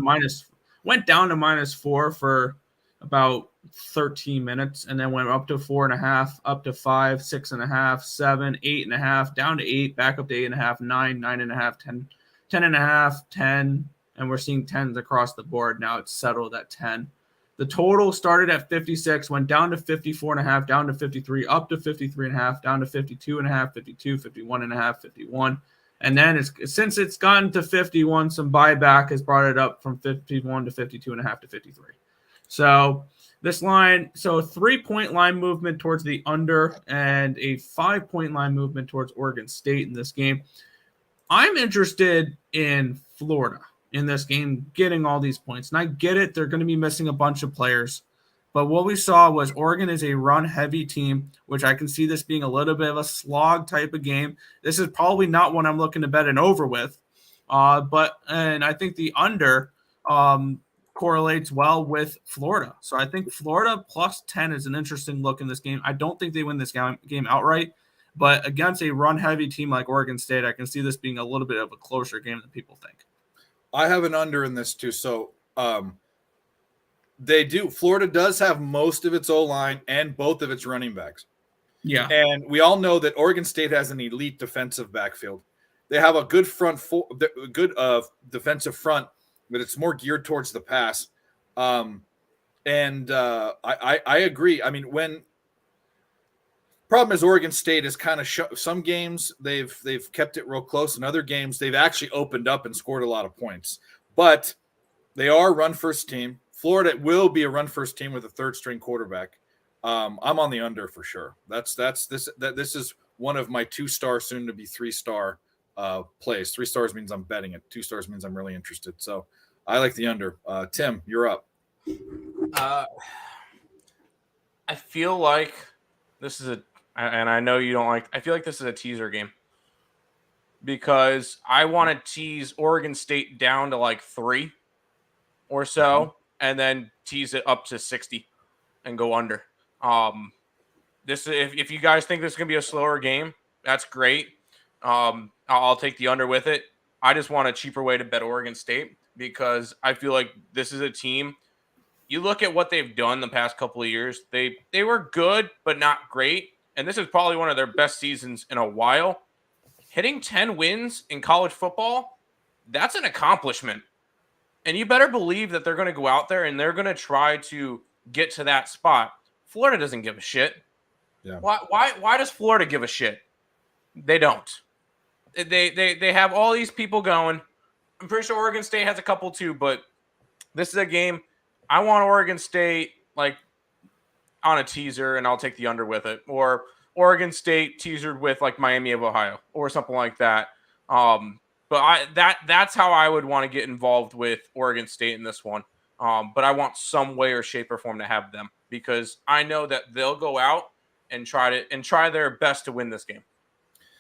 -4 for about 13 minutes, and then went up to 4.5, up to 5, 6.5, 7, 8.5, down to 8, back up to 8.5, 9, 9.5, 10, 10.5, 10, and we're seeing 10s across the board. Now it's settled at 10. The total started at 56, went down to 54.5, down to 53, up to 53.5, down to 52.5, 52, 51.5, 51. And then since it's gotten to 51, some buyback has brought it up from 51 to 52.5 to 53. So this line, so a 3-point line movement towards the under and a 5-point line movement towards Oregon State in this game. I'm interested in Florida in this game getting all these points. And I get it. They're going to be missing a bunch of players. But what we saw was Oregon is a run-heavy team, which I can see this being a little bit of a slog type of game. This is probably not one I'm looking to bet an over with. And I think the under correlates well with Florida. So I think Florida plus 10 is an interesting look in this game. I don't think they win this game outright, but against a run-heavy team like Oregon State, I can see this being a little bit of a closer game than people think. I have an under in this too. So they do. Florida does have most of its O-line and both of its running backs. Yeah. And we all know that Oregon State has an elite defensive backfield. They have a good defensive front, but it's more geared towards the pass. I agree. I mean, problem is Oregon State is kind of some games they've kept it real close, and other games they've actually opened up and scored a lot of points. But they are a run first team. Florida will be a run first team with a third string quarterback. I'm on the under for sure. This is one of my 2-star, soon to be 3-star plays. 3 stars means I'm betting it. 2 stars means I'm really interested. So I like the under. Tim, you're up. I feel like this is and I know you don't like. I feel like this is a teaser game because I want to tease Oregon State down to like 3 or so, and then tease it up to 60 and go under. If you guys think this is gonna be a slower game, that's great. I'll take the under with it. I just want a cheaper way to bet Oregon State because I feel like this is a team. You look at what they've done the past couple of years. They were good, but not great. And this is probably one of their best seasons in a while. Hitting 10 wins in college football, that's an accomplishment. And you better believe that they're going to go out there and they're going to try to get to that spot. Florida doesn't give a shit. Yeah. Why does Florida give a shit? They don't. They have all these people going. I'm pretty sure Oregon State has a couple too, but this is a game I want Oregon State like on a teaser, and I'll take the under with it, or Oregon State teasered with like Miami of Ohio or something like that. But that's how I would want to get involved with Oregon State in this one. But I want some way or shape or form to have them because I know that they'll go out and try their best to win this game.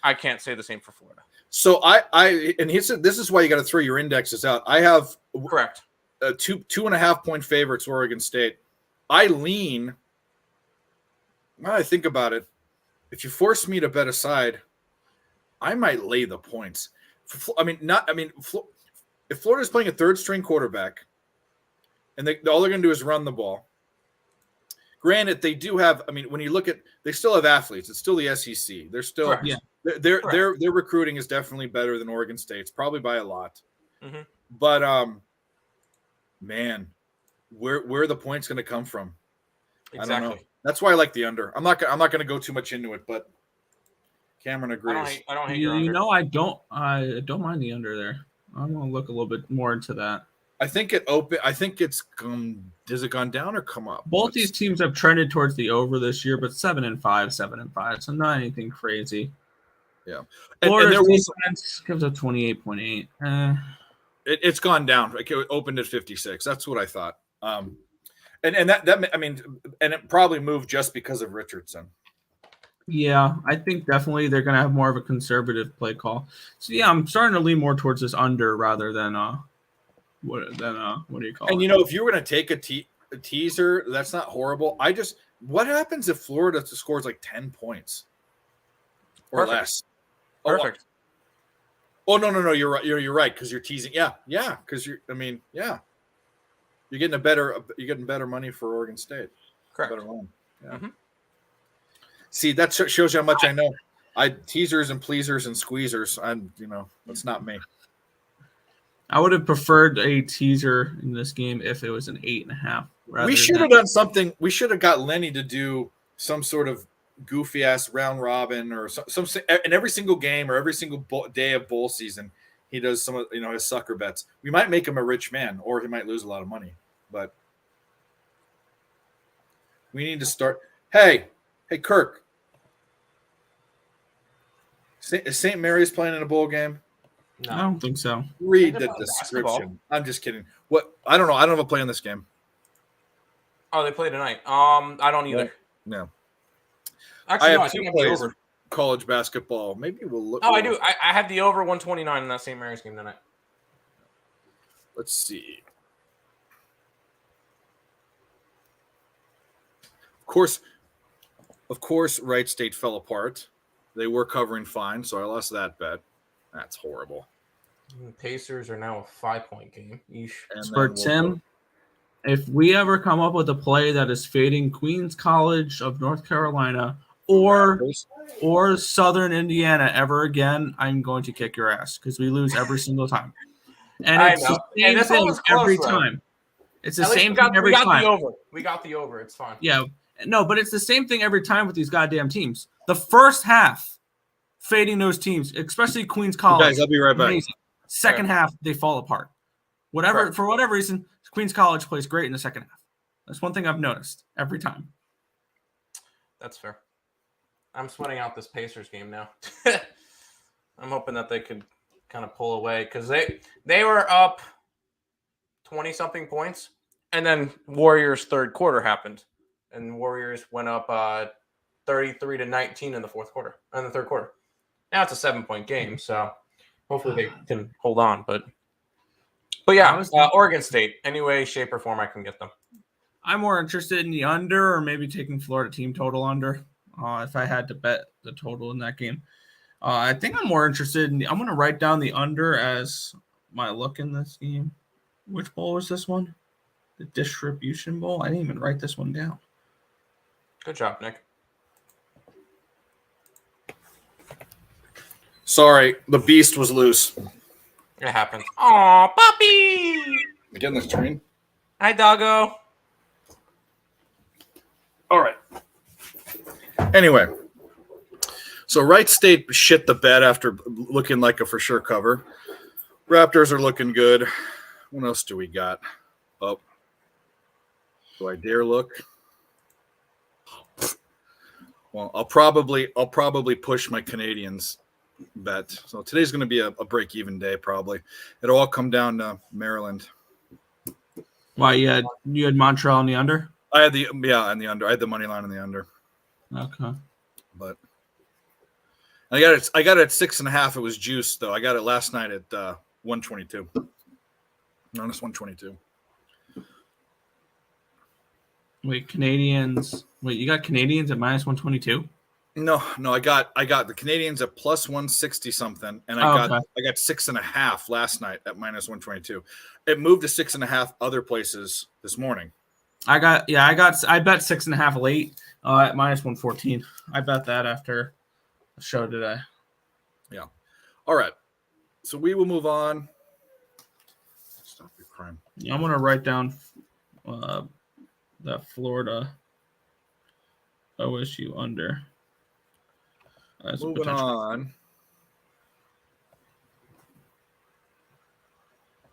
I can't say the same for Florida. So and he said this is why you got to throw your indexes out. I have correct 2.5 point favorites Oregon State. I lean. When I think about it, if you force me to bet aside, I might lay the points. If Florida's playing a third string quarterback, and all they're going to do is run the ball. Granted, they do have. I mean, when you look at, they still have athletes. It's still the SEC. They're still. Correct. Yeah. Their recruiting is definitely better than Oregon State's, probably by a lot. Mm-hmm. But man, where are the points going to come from? Exactly. I don't know. That's why I like the under. I'm not going to go too much into it, but Cameron agrees. I don't hate your under. You know, I don't mind the under there. I'm going to look a little bit more into that. I think it's has it gone down or come up? Both these teams have trended towards the over this year, but 7-5, so not anything crazy. Yeah, Florida's defense gives up 28.8. It's gone down. It opened at 56. That's what I thought. And that I mean, and it probably moved just because of Richardson. Yeah, I think definitely they're going to have more of a conservative play call. So yeah, I'm starting to lean more towards this under rather than what do you call it? And you know, if you were going to take a teaser, that's not horrible. What happens if Florida scores like 10 points or Perfect. less? Perfect. Oh no, you're right. You're right because you're teasing. Yeah, because you're getting better money for Oregon State. Correct. Better line. Yeah. Mm-hmm. See, that shows you how much I know. I teasers and pleasers and squeezers. That's not me. I would have preferred a teaser in this game if it was an 8.5. We should have done something. We should have got Lenny to do some sort of goofy ass round robin or some in every single game or every single day of bowl season. He does some of his sucker bets. We might make him a rich man, or he might lose a lot of money. But we need to start. Hey, Kirk. Is St. Mary's playing in a bowl game? No. I don't think so. Read the description. Basketball. I'm just kidding. What? I don't know. I don't have a play in this game. Oh, they play tonight. I don't either. No. Actually, I think I'm over college basketball. Maybe we'll look. Oh, I do. I have the over 129 in that St. Mary's game tonight. Let's see. Of course, Wright State fell apart. They were covering fine, so I lost that bet. That's horrible. The Pacers are now a 5-point game. Yeesh. And For then Tim, if we ever come up with a play that is fading Queens College of North Carolina or Southern Indiana ever again, I'm going to kick your ass because we lose every single time. And it's the same thing every time. It's the same thing every time. We got the over. It's fine. Yeah. No, but it's the same thing every time with these goddamn teams. The first half, fading those teams, especially Queens College. Guys, I'll be right back. Amazing. Second half, they fall apart. For whatever reason, Queens College plays great in the second half. That's one thing I've noticed every time. That's fair. I'm sweating out this Pacers game now. I'm hoping that they could kind of pull away because they were up 20-something points, and then Warriors' third quarter happened, and Warriors went up 33-19 in the third quarter. Now it's a 7-point game, so hopefully they can hold on. But yeah, Oregon State, any way, shape, or form I can get them. I'm more interested in the under or maybe taking Florida team total under if I had to bet the total in that game. I think I'm more interested in I'm going to write down the under as my look in this game. Which bowl was this one? The Distribution Bowl? I didn't even write this one down. Good job, Nick. Sorry, the beast was loose. It happens. Aw, puppy! Get in the screen. Hi, doggo. All right. Anyway, so Wright State shit the bed after looking like a for sure cover. Raptors are looking good. What else do we got? Oh, do I dare look? Well, I'll probably push my Canadians bet. So today's going to be a break-even day probably. It'll all come down to Maryland. Why you had Montreal on the under? I had the under. I had the money line on the under. Okay. But I got it at 6.5. It was juice though. I got it last night at 122. Minus 122. Wait, Canadians. Wait, you got Canadians at minus 122? No, I got the Canadians at plus 160 something, and I got 6.5 last night at minus 122. It moved to 6.5 other places this morning. I bet 6.5 late at minus 114. I bet that after the show today. Yeah. All right. So we will move on. Stop your crime. Yeah, I'm gonna write down that Florida OSU under. Moving on.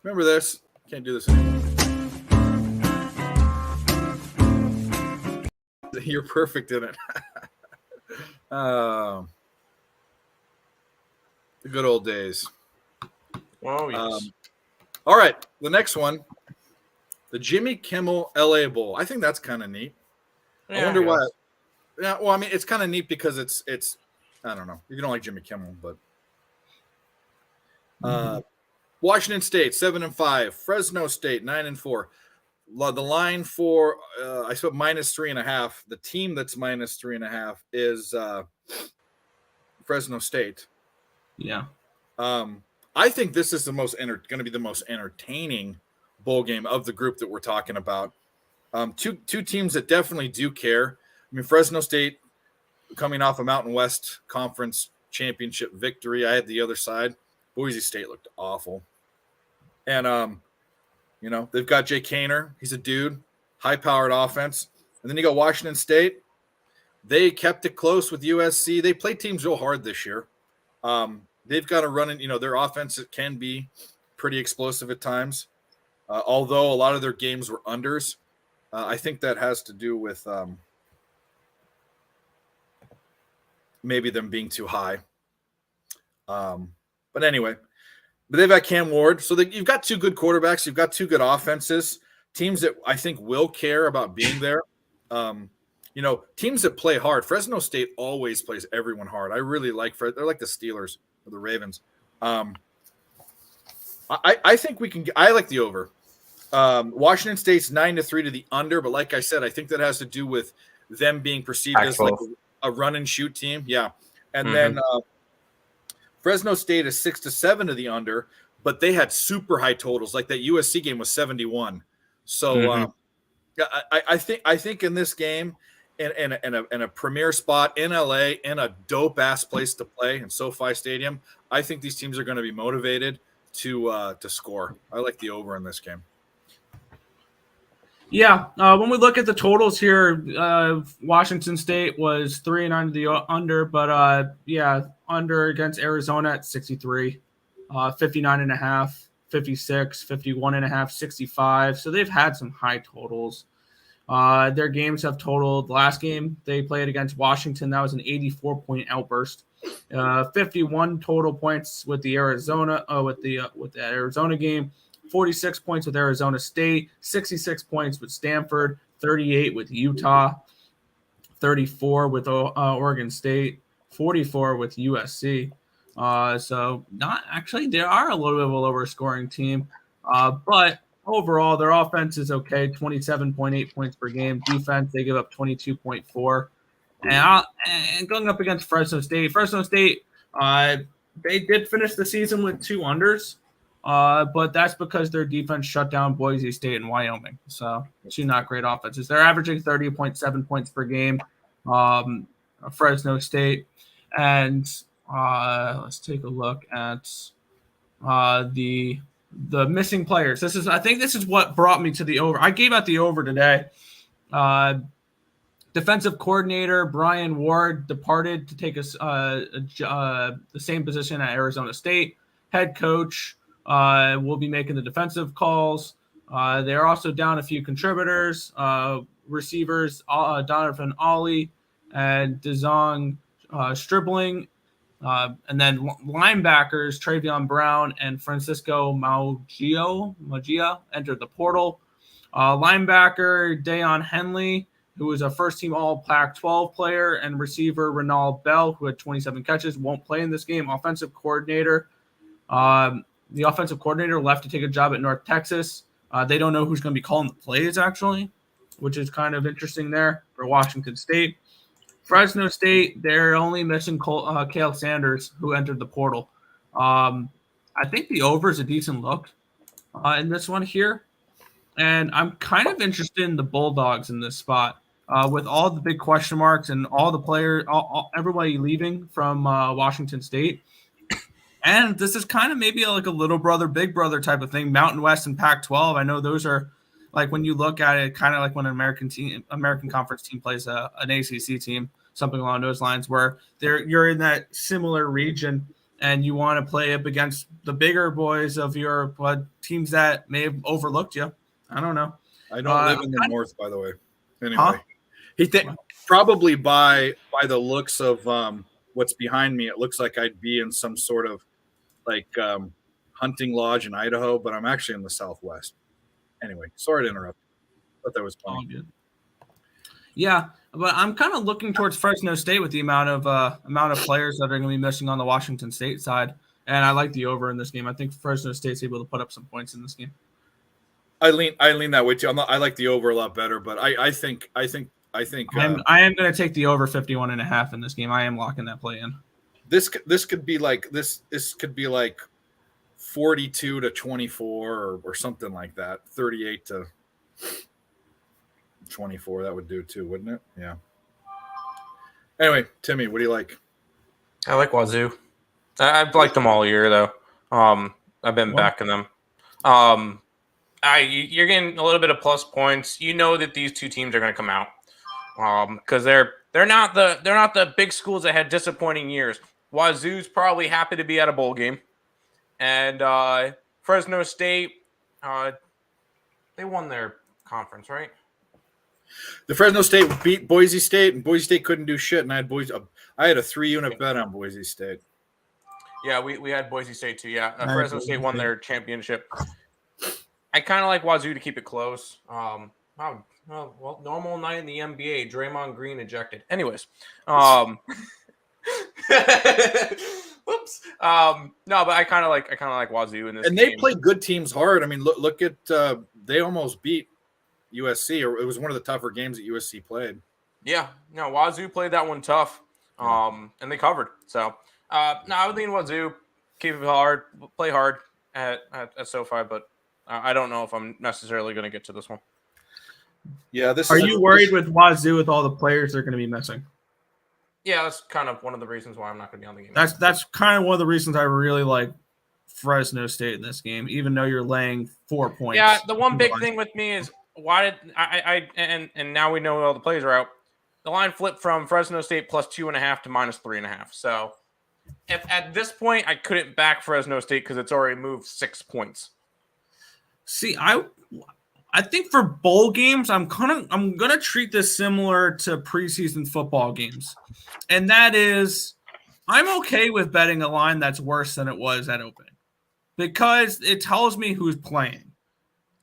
Remember this? Can't do this anymore. You're perfect in it. The good old days. Oh, yes. All right. The next one, the Jimmy Kimmel LA Bowl. I think that's kind of neat. Yeah, I wonder why. Yeah, well, I mean, it's kind of neat because it's I don't know. You don't like Jimmy Kimmel, but Washington State 7-5, Fresno State 9-4. The line for I spent minus 3.5. The team that's minus 3.5 is Fresno State. Yeah. I think this is going to be the most entertaining bowl game of the group that we're talking about. Two teams that definitely do care. I mean, Fresno State coming off a Mountain West Conference championship victory. I had the other side. Boise State looked awful. And, they've got Jay Kaner. He's a dude. High-powered offense. And then you got Washington State. They kept it close with USC. They played teams real hard this year. They've got to run in, their offense can be pretty explosive at times. Although a lot of their games were unders. I think that has to do with maybe them being too high. But anyway, they've got Cam Ward. So you've got two good quarterbacks. You've got two good offenses. Teams that I think will care about being there. Teams that play hard. Fresno State always plays everyone hard. I really like they're like the Steelers or the Ravens. I think we can – I like the over. Washington State's 9-3 to the under, but like I said, I think that has to do with them being perceived as like a run and shoot team. Yeah. And then Fresno State is 6-7 to the under, but they had super high totals. Like that USC game was 71. So I think in this game, in a premier spot in LA, in a dope ass place to play in SoFi Stadium, I think these teams are going to be motivated to score. I like the over in this game. Yeah, when we look at the totals here, Washington State was 3-9 to the under, but under against Arizona at 63, 59.5, 56, 51.5, 65. So they've had some high totals. Their games have totaled. The last game they played against Washington, that was an 84-point outburst. 51 total points with the Arizona with the Arizona game. 46 points with Arizona State, 66 points with Stanford, 38 with Utah, 34 with Oregon State, 44 with USC. So not actually, they are a little bit of a lower scoring team, but overall their offense is okay, 27.8 points per game. Defense, they give up 22.4. And going up against Fresno State, they did finish the season with 2 unders. But that's because their defense shut down Boise State and Wyoming. So 2 not great offenses. They're averaging 30.7 points per game, Fresno State. And let's take a look at the missing players. I think this is what brought me to the over. I gave out the over today. Defensive coordinator Brian Ward departed to take the same position at Arizona State. Head coach will be making the defensive calls. They're also down a few contributors, receivers, Donovan Ollie and DeZong Stribling. And then linebackers, Travion Brown and Francisco Magia entered the portal. Linebacker, Dayon Henley, who was a first-team All-Pac-12 player, and receiver Renald Bell, who had 27 catches, won't play in this game. Offensive coordinator, the offensive coordinator left to take a job at North Texas. They don't know who's going to be calling the plays, actually, which is kind of interesting there for Washington State. Fresno State, they're only missing Cale Sanders, who entered the portal. I think the over is a decent look in this one here. And I'm kind of interested in the Bulldogs in this spot with all the big question marks and all the players, everybody leaving from Washington State. And this is kind of maybe like a little brother, big brother type of thing. Mountain West and Pac-12. I know those are like when you look at it, kind of like when an American Conference team plays an ACC team, something along those lines, where you're in that similar region and you want to play up against the bigger boys of your teams that may have overlooked you. I don't know. I don't live in the North, by the way. Anyway, he probably by the looks of what's behind me, it looks like I'd be in some sort of like hunting lodge in Idaho, but I'm actually in the Southwest. Anyway, sorry to interrupt. Thought that was funny. Good. Yeah, but I'm kind of looking towards Fresno State with the amount of players that are going to be missing on the Washington State side, and I like the over in this game. I think Fresno State's able to put up some points in this game. I lean that way too. I like the over a lot better, but I think I am going to take the over 51.5 in this game. I am locking that play in. This could be like this could be like 42-24 or something like that. 38-24. That would do too, wouldn't it? Yeah. Anyway, Timmy, what do you like? I like Wazoo. I've liked them all year though. I've been backing them. You're getting a little bit of plus points. You know that these two teams are going to come out because they're not the big schools that had disappointing years. Wazoo's probably happy to be at a bowl game, and Fresno State, they won their conference, right? The Fresno State beat Boise State, and Boise State couldn't do shit. And I had a 3-unit bet on Boise State. Yeah, we had Boise State too. Yeah, Fresno State won their championship. I kind of like Wazoo to keep it close. Normal night in the NBA. Draymond Green ejected. Anyways, whoops. No, but I kind of like Wazoo in this. And they play good teams hard. I mean, look at they almost beat USC, or it was one of the tougher games that USC played. Yeah, no, Wazoo played that one tough, and they covered. So, no, I would lean Wazoo, keep it hard, play hard at SoFi, but I don't know if I'm necessarily going to get to this one. Yeah, Are you worried with Wazoo with all the players they're going to be missing? Yeah, that's kind of one of the reasons why I'm not going to be on the game. That's kind of one of the reasons I really like Fresno State in this game, even though you're laying 4 points. Yeah, the one big thing with me is why did and now we know all the players are out. The line flipped from Fresno State plus 2.5 to minus 3.5. So if at this point I couldn't back Fresno State because it's already moved 6 points. See, I think for bowl games, I'm gonna treat this similar to preseason football games, and that is, I'm okay with betting a line that's worse than it was at opening because it tells me who's playing.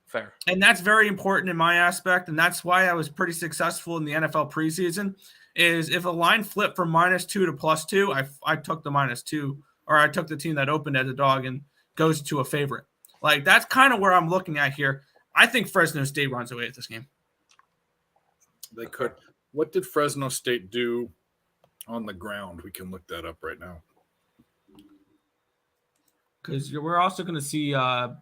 Fair. And that's very important in my aspect, and that's why I was pretty successful in the NFL preseason, is if a line flipped from -2 to +2, I took the -2, or I took the team that opened as a dog and goes to a favorite. Like, that's kind of where I'm looking at here. I think Fresno State runs away at this game. They could. What did Fresno State do on the ground? We can look that up right now. Because we're also going to see on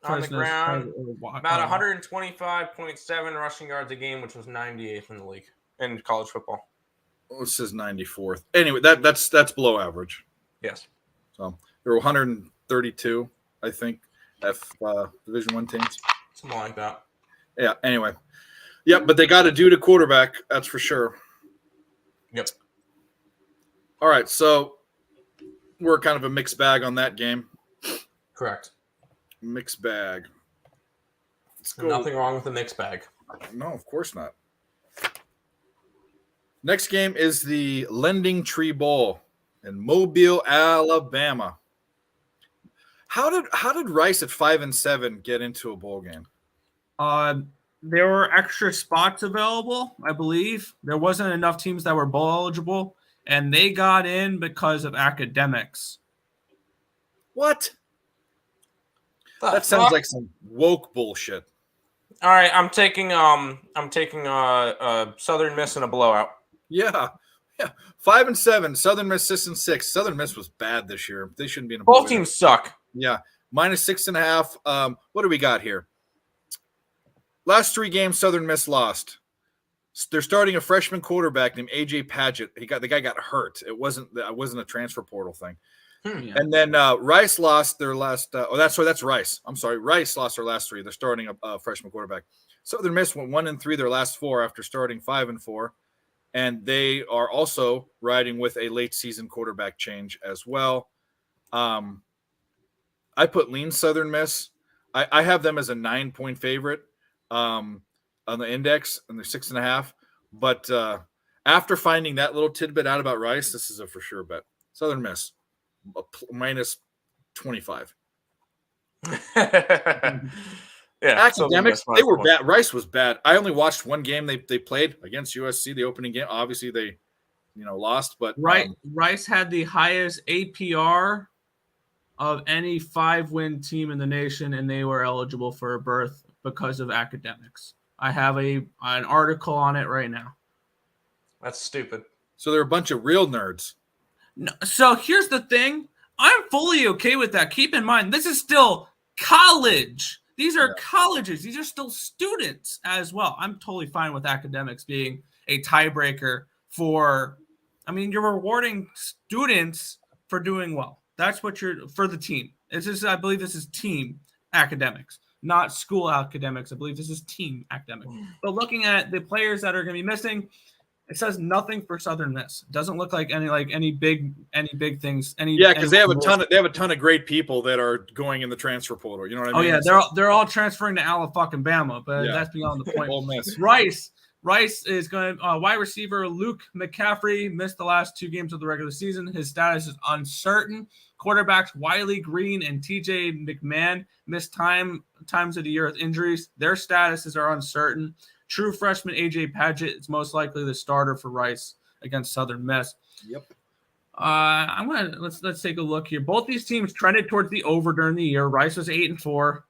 the ground, about 125.7 rushing yards a game, which was 98th in the league in college football. Well, it says 94th. Anyway, that's below average. Yes. So there were 132, I think, Division I teams. Something like that. Yeah. Anyway. Yep. But they got to do to quarterback. That's for sure. Yep. All right. So we're kind of a mixed bag on that game. Correct. Mixed bag. Let's go. Nothing wrong with the mixed bag. No, of course not. Next game is the Lending Tree Bowl in Mobile, Alabama. How did Rice at 5-7 get into a bowl game? There were extra spots available, I believe. There wasn't enough teams that were bowl eligible, and they got in because of academics. What? That sounds like some woke bullshit. All right, I'm taking Southern Miss in a blowout. Yeah. 5-7. Southern Miss 6-6. Southern Miss was bad this year. They shouldn't be in a bowl. Both teams suck. Yeah, -6.5. What do we got here? Last 3 games, Southern Miss lost. They're starting a freshman quarterback named AJ Padgett. The guy got hurt. It wasn't a transfer portal thing. Yeah. And then Rice lost their last. That's Rice. I'm sorry, Rice lost their last 3. They're starting a freshman quarterback. Southern Miss went 1-3 their last 4 after starting 5-4, and they are also riding with a late season quarterback change as well. I put lean Southern Miss. I have them as a 9-point favorite on the index, and they're 6.5. But after finding that little tidbit out about Rice, this is a for sure bet. Southern Miss -25. Yeah, academics, they were bad. Rice was bad. I only watched one game they played against USC, the opening game. Obviously, they lost, but Rice had the highest APR of any 5-win team in the nation, and they were eligible for a berth because of academics. I have an article on it right now. That's stupid. So they're a bunch of real nerds. No, so here's the thing. I'm fully okay with that. Keep in mind, this is still college. These are colleges. These are still students as well. I'm totally fine with academics being a tiebreaker for, you're rewarding students for doing well. That's what for the team. I believe this is team academics, not school academics. I believe this is team academics. But looking at the players that are going to be missing, it says nothing for Southern Miss. It doesn't look like any big things. Because they have a ton of great people that are going in the transfer portal. You know what I mean? Oh yeah, they're all transferring to Alabama, but that's beyond the point. Ole Miss. Rice is going to wide receiver Luke McCaffrey missed the last 2 games of the regular season. His status is uncertain. Quarterbacks Wiley Green and TJ McMahon missed times of the year with injuries. Their statuses are uncertain. True freshman AJ Padgett is most likely the starter for Rice against Southern Miss. Yep. Let's take a look here. Both these teams trended towards the over during the year. Rice was 8-4.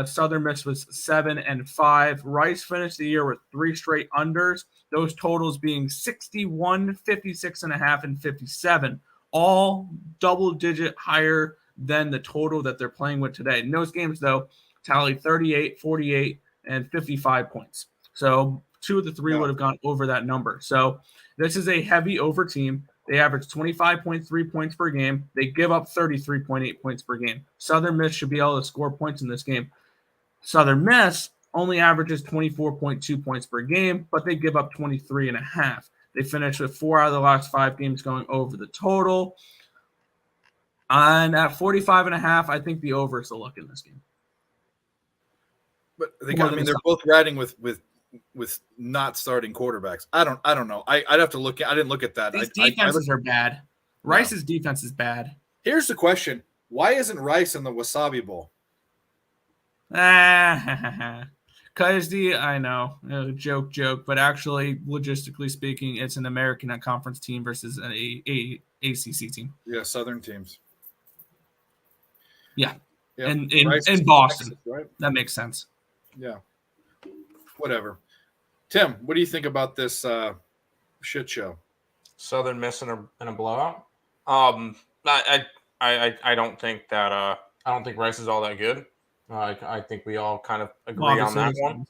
Southern Miss was 7-5. Rice finished the year with 3 straight unders. Those totals being 61, 56.5, and 57, all double-digit higher than the total that they're playing with today. In those games, though, tallied 38, 48, and 55 points. So 2 of the 3 would have gone over that number. So this is a heavy over team. They average 25.3 points per game. They give up 33.8 points per game. Southern Miss should be able to score points in this game. Southern Miss only averages 24.2 points per game, but they give up 23.5. They finished with 4 out of the last 5 games going over the total. And at 45.5, I think the over is the look in this game. But they're both riding with not starting quarterbacks. I don't know. I'd have to look at. I didn't look at that. These defenses are bad. Rice's defense is bad. Here's the question: why isn't Rice in the Wasabi Bowl? Because I know, joke, but actually, logistically speaking, it's an American Conference team versus an ACC team. Yeah, Southern teams. Yeah, and in Boston, Texas, right? That makes sense. Yeah. Whatever. Tim, what do you think about this shit show? Southern Miss in a blowout. I don't think that I don't think Rice is all that good. I think we all kind of agree on that one.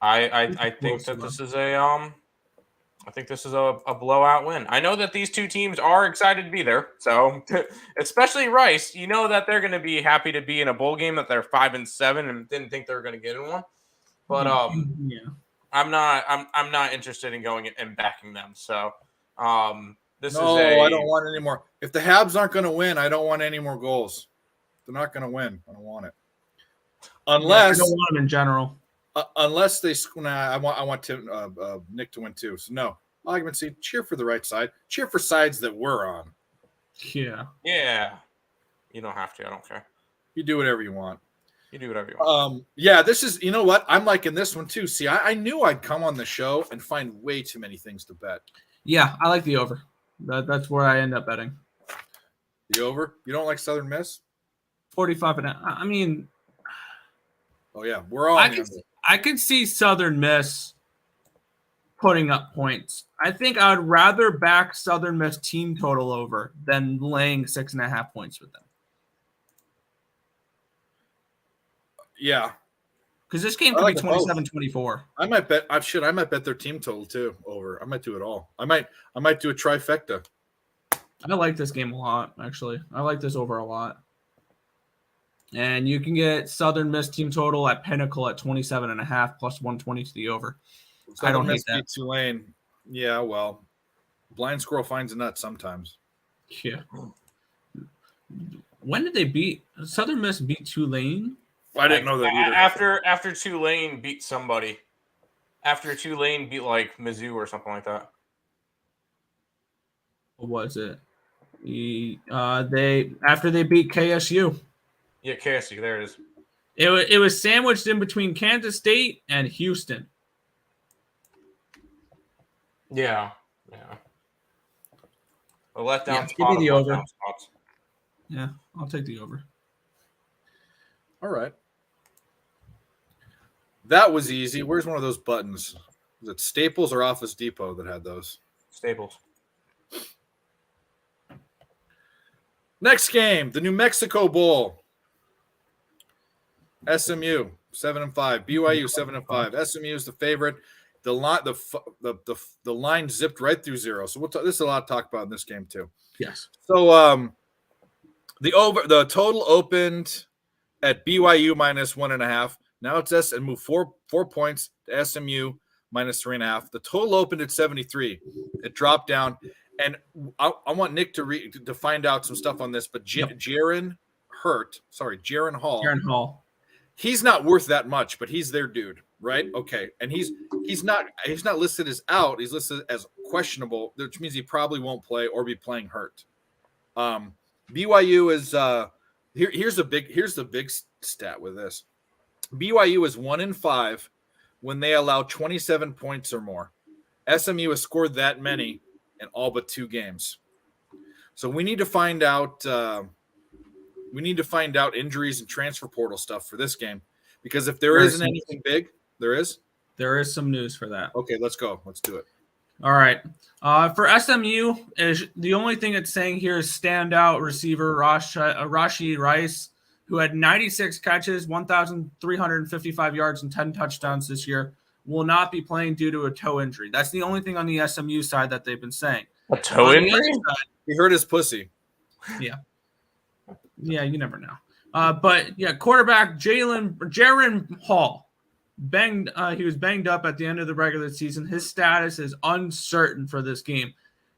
I think that this is a blowout win. I know that these two teams are excited to be there. So especially Rice, you know that they're going to be happy to be in a bowl game that they're 5-7 and didn't think they were going to get in one. But I'm not interested in going and backing them. So I don't want any more. If the Habs aren't going to win, I don't want any more goals. They're not going to win. I don't want it. Unless I don't want them in general. Unless they, I want Nick to win too. So no, argument. Cheer for the right side. Cheer for sides that we're on. Yeah. You don't have to. I don't care. You do whatever you want. You do whatever you want. Yeah, this is. You know what? I'm liking this one too. See, I knew I'd come on the show and find way too many things to bet. Yeah, I like the over. That's where I end up betting. The over? You don't like Southern Miss? 45.5. I mean. Oh yeah, we're all. I could see Southern Miss putting up points. I think I would rather back Southern Miss team total over than laying 6.5 points with them. Yeah. Because this game could be 27-24. I might bet. I might bet their team total too over. I might do it all. I might do a trifecta. I like this game a lot. Actually, I like this over a lot. And you can get Southern Miss team total at Pinnacle at 27.5 plus 120 to the over. Southern I don't Miss hate that. Tulane. Yeah, well, blind squirrel finds a nut sometimes. Yeah. When did they beat Southern Miss? Beat Tulane? I didn't know that either. After Tulane beat somebody. After Tulane beat like Mizzou or something like that. What was it? After they beat KSU. Yeah, KSU. There it is. It was sandwiched in between Kansas State and Houston. Yeah. A letdown. Yeah, give me the over. Yeah, I'll take the over. All right. That was easy. Where's one of those buttons? Was it Staples or Office Depot that had those? Staples. Next game, the New Mexico Bowl. SMU 7-5, BYU 7-5. SMU is the favorite. The line zipped right through zero. So this is a lot to talk about in this game too. Yes. So the total opened at BYU minus 1.5. Now it's and moved four points to SMU minus 3.5. The total opened at 73. It dropped down, and I want Nick to find out some stuff on this. But Jaron Hall. He's not worth that much, but he's their dude, right? Okay, and he's not listed as out. He's listed as questionable, which means he probably won't play or be playing hurt. BYU is here's the big stat with this. BYU is 1-5 when they allow 27 points or more. SMU has scored that many in all but 2 games. So we need to find out we need to find out injuries and transfer portal stuff for this game, because if there isn't anything big, there is some news for that. Okay, let's go. Let's do it. All right. For SMU, is the only thing it's saying here is standout receiver Rashid Rice, who had 96 catches, 1,355 yards, and 10 touchdowns this year, will not be playing due to a toe injury. That's the only thing on the SMU side that they've been saying. A toe injury? He hurt his pussy. Yeah. Yeah, you never know. But yeah, quarterback Jaron Hall he was banged up at the end of the regular season. His status is uncertain for this game.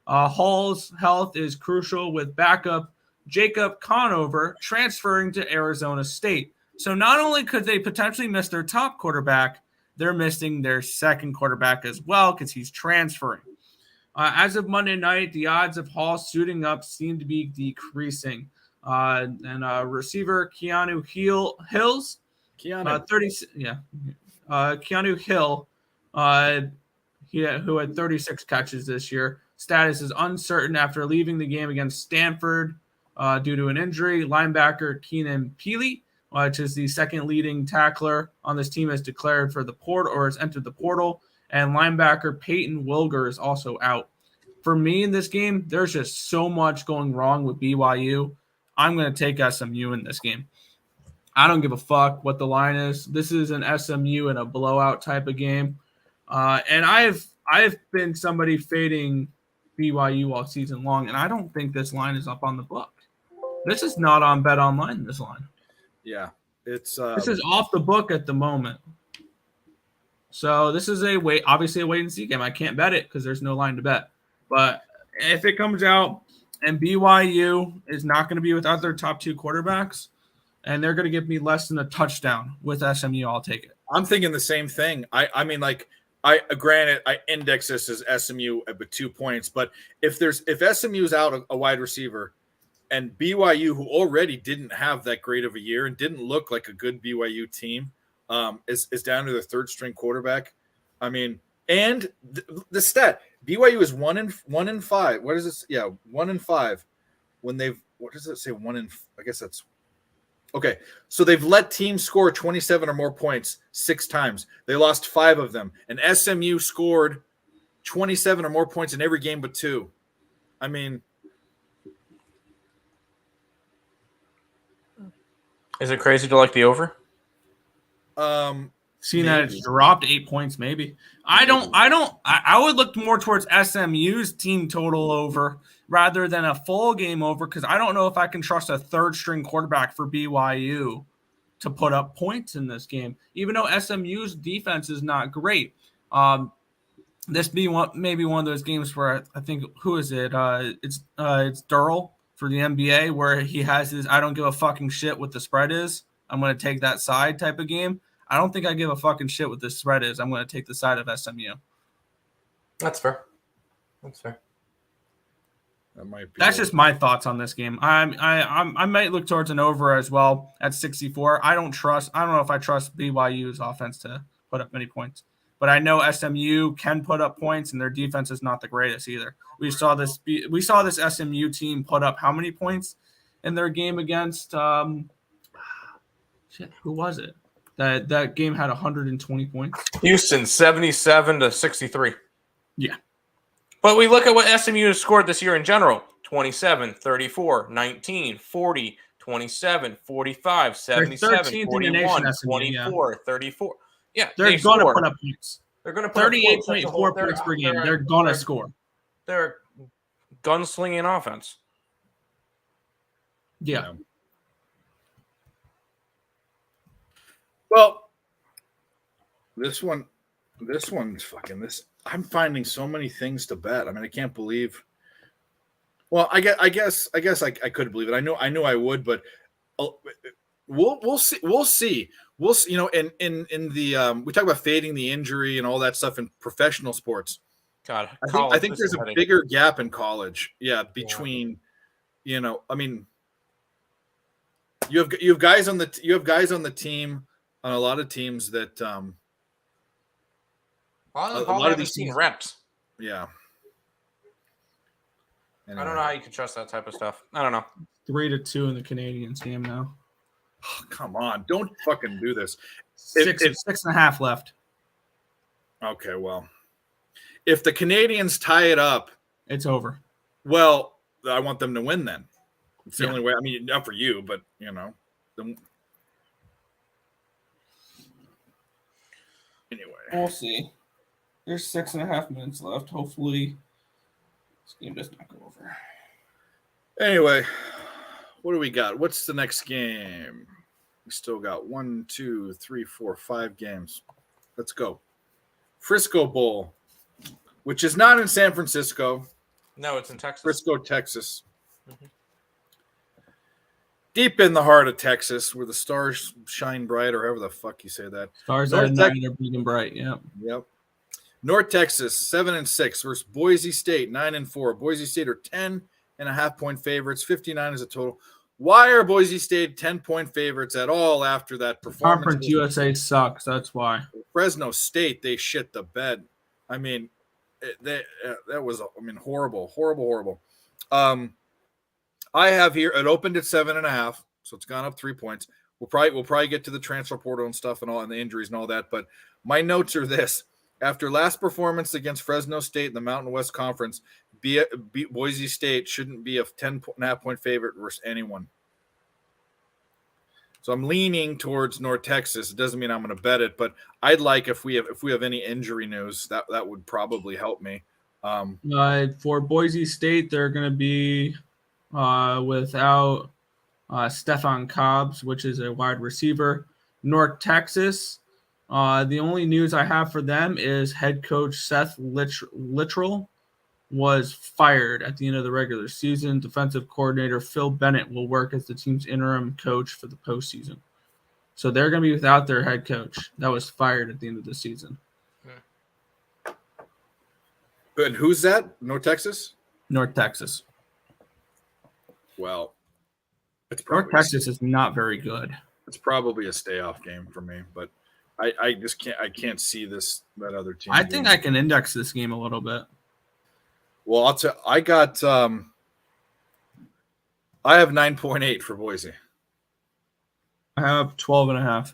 Hall's health is crucial, with backup Jacob Conover transferring to Arizona State. So not only could they potentially miss their top quarterback, they're missing their second quarterback as well because he's transferring. As of Monday night, the odds of Hall suiting up seem to be decreasing. Receiver Keanu Hills, Keanu Hill, who had 36 catches this year. Status is uncertain after leaving the game against Stanford due to an injury. Linebacker Keenan Peely, which is the second leading tackler on this team, has declared for the portal or has entered the portal. And linebacker Peyton Wilger is also out. For me in this game, there's just so much going wrong with BYU. I'm going to take SMU in this game. I don't give a fuck what the line is. This is an SMU and a blowout type of game. And I've been somebody fading BYU all season long, and I don't think this line is up on the book. This is not on Bet Online, this line. Yeah. This is off the book at the moment. So this is obviously a wait and see game. I can't bet it because there's no line to bet. But if it comes out and BYU is not going to be without their top two quarterbacks, and they're going to give me less than a touchdown with SMU, I'll take it. I'm thinking the same thing. I mean, granted, I index this as SMU with 2 points, but if SMU is out a wide receiver, and BYU, who already didn't have that great of a year and didn't look like a good BYU team, is down to their third string quarterback. I mean, and the stat, BYU is 1-5. What is this? Yeah, 1-5. What does it say? I guess that's okay. So they've let teams score 27 or more points 6 times. They lost 5 of them, and SMU scored 27 or more points in every game but 2. I mean, is it crazy to like the over? Seeing that it's dropped 8 points, maybe. I would look more towards SMU's team total over rather than a full game over, because I don't know if I can trust a third string quarterback for BYU to put up points in this game, even though SMU's defense is not great. This maybe one of those games where I think, who is it? It's Durrell for the NBA, where he has his I don't give a fucking shit what the spread is, I'm going to take that side type of game. I don't think I give a fucking shit what the spread is. I'm going to take the side of SMU. That's fair. That's just my thoughts on this game. I might look towards an over as well at 64. I don't know if I trust BYU's offense to put up many points, but I know SMU can put up points, and their defense is not the greatest either. We saw this SMU team put up how many points in their game against who was it? That game had 120 points. Houston, 77-63. Yeah. But we look at what SMU has scored this year in general. 27, 34, 19, 40, 27, 45, 77, 41, 24, 34. Yeah, they're going to put up points. They're going to put 38.4 points per game. They're going to score. They're gunslinging offense. Yeah. Well, this one's fucking this. I'm finding so many things to bet. I mean, I can't believe. Well, I guess I could believe it. I knew I would, but we'll see. We'll see. You know, in the we talk about fading the injury and all that stuff in professional sports. God, I think there's a bigger gap in college. Yeah, between, you know, I mean, you have guys on the team on a lot of teams that a lot of these teams reps. Yeah. Anyway. I don't know how you can trust that type of stuff. I don't know. 3-2 in the Canadiens game now. Oh, come on. Don't fucking do this. 6.5 left. Okay, well. If the Canadiens tie it up, it's over. Well, I want them to win then. It's the only way. I mean, not for you, but, Anyway. We'll see. There's 6.5 minutes left. Hopefully, this game does not go over. Anyway, what do we got? What's the next game? We still got 1, 2, 3, 4, 5 games. Let's go. Frisco Bowl, which is not in San Francisco. No, it's in Texas. Frisco, Texas. Mm-hmm. Deep in the heart of Texas, where the stars shine bright, or however the fuck you say that. Stars are bleeding bright. Yep. North Texas 7-6 versus Boise State 9-4. Boise State are 10.5-point favorites. 59 is a total. Why are Boise State 10-point favorites at all after that performance? Conference USA sucks. That's why. Fresno State, they shit the bed. I mean, that was horrible. I have here, it opened at 7.5, so it's gone up 3 points. We'll probably get to the transfer portal and stuff and all, and the injuries and all that. But my notes are this: after last performance against Fresno State in the Mountain West Conference, Boise State shouldn't be a 10.5-point favorite versus anyone. So I'm leaning towards North Texas. It doesn't mean I'm going to bet it, but I'd like if we have any injury news, that would probably help me. For Boise State, they're going to be without Stefan Cobbs, which is a wide receiver. North Texas, the only news I have for them is head coach Seth Littrell was fired at the end of the regular season. Defensive coordinator Phil Bennett will work as the team's interim coach for the postseason. So they're going to be without their head coach that was fired at the end of the season. And who's that? North Texas? North Texas. Well, North Texas is not very good. It's probably a stay-off game for me, but I just can't see that other team. I think I can index this game a little bit. Well, I have 9.8 for Boise. I have 12.5.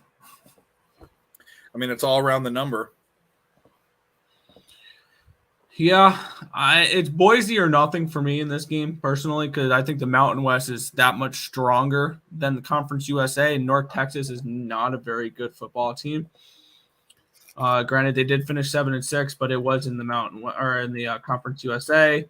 I mean, it's all around the number. Yeah, it's Boise or nothing for me in this game personally, because I think the Mountain West is that much stronger than the Conference USA. North Texas is not a very good football team. Granted, they did finish 7-6, but it was in the Conference USA.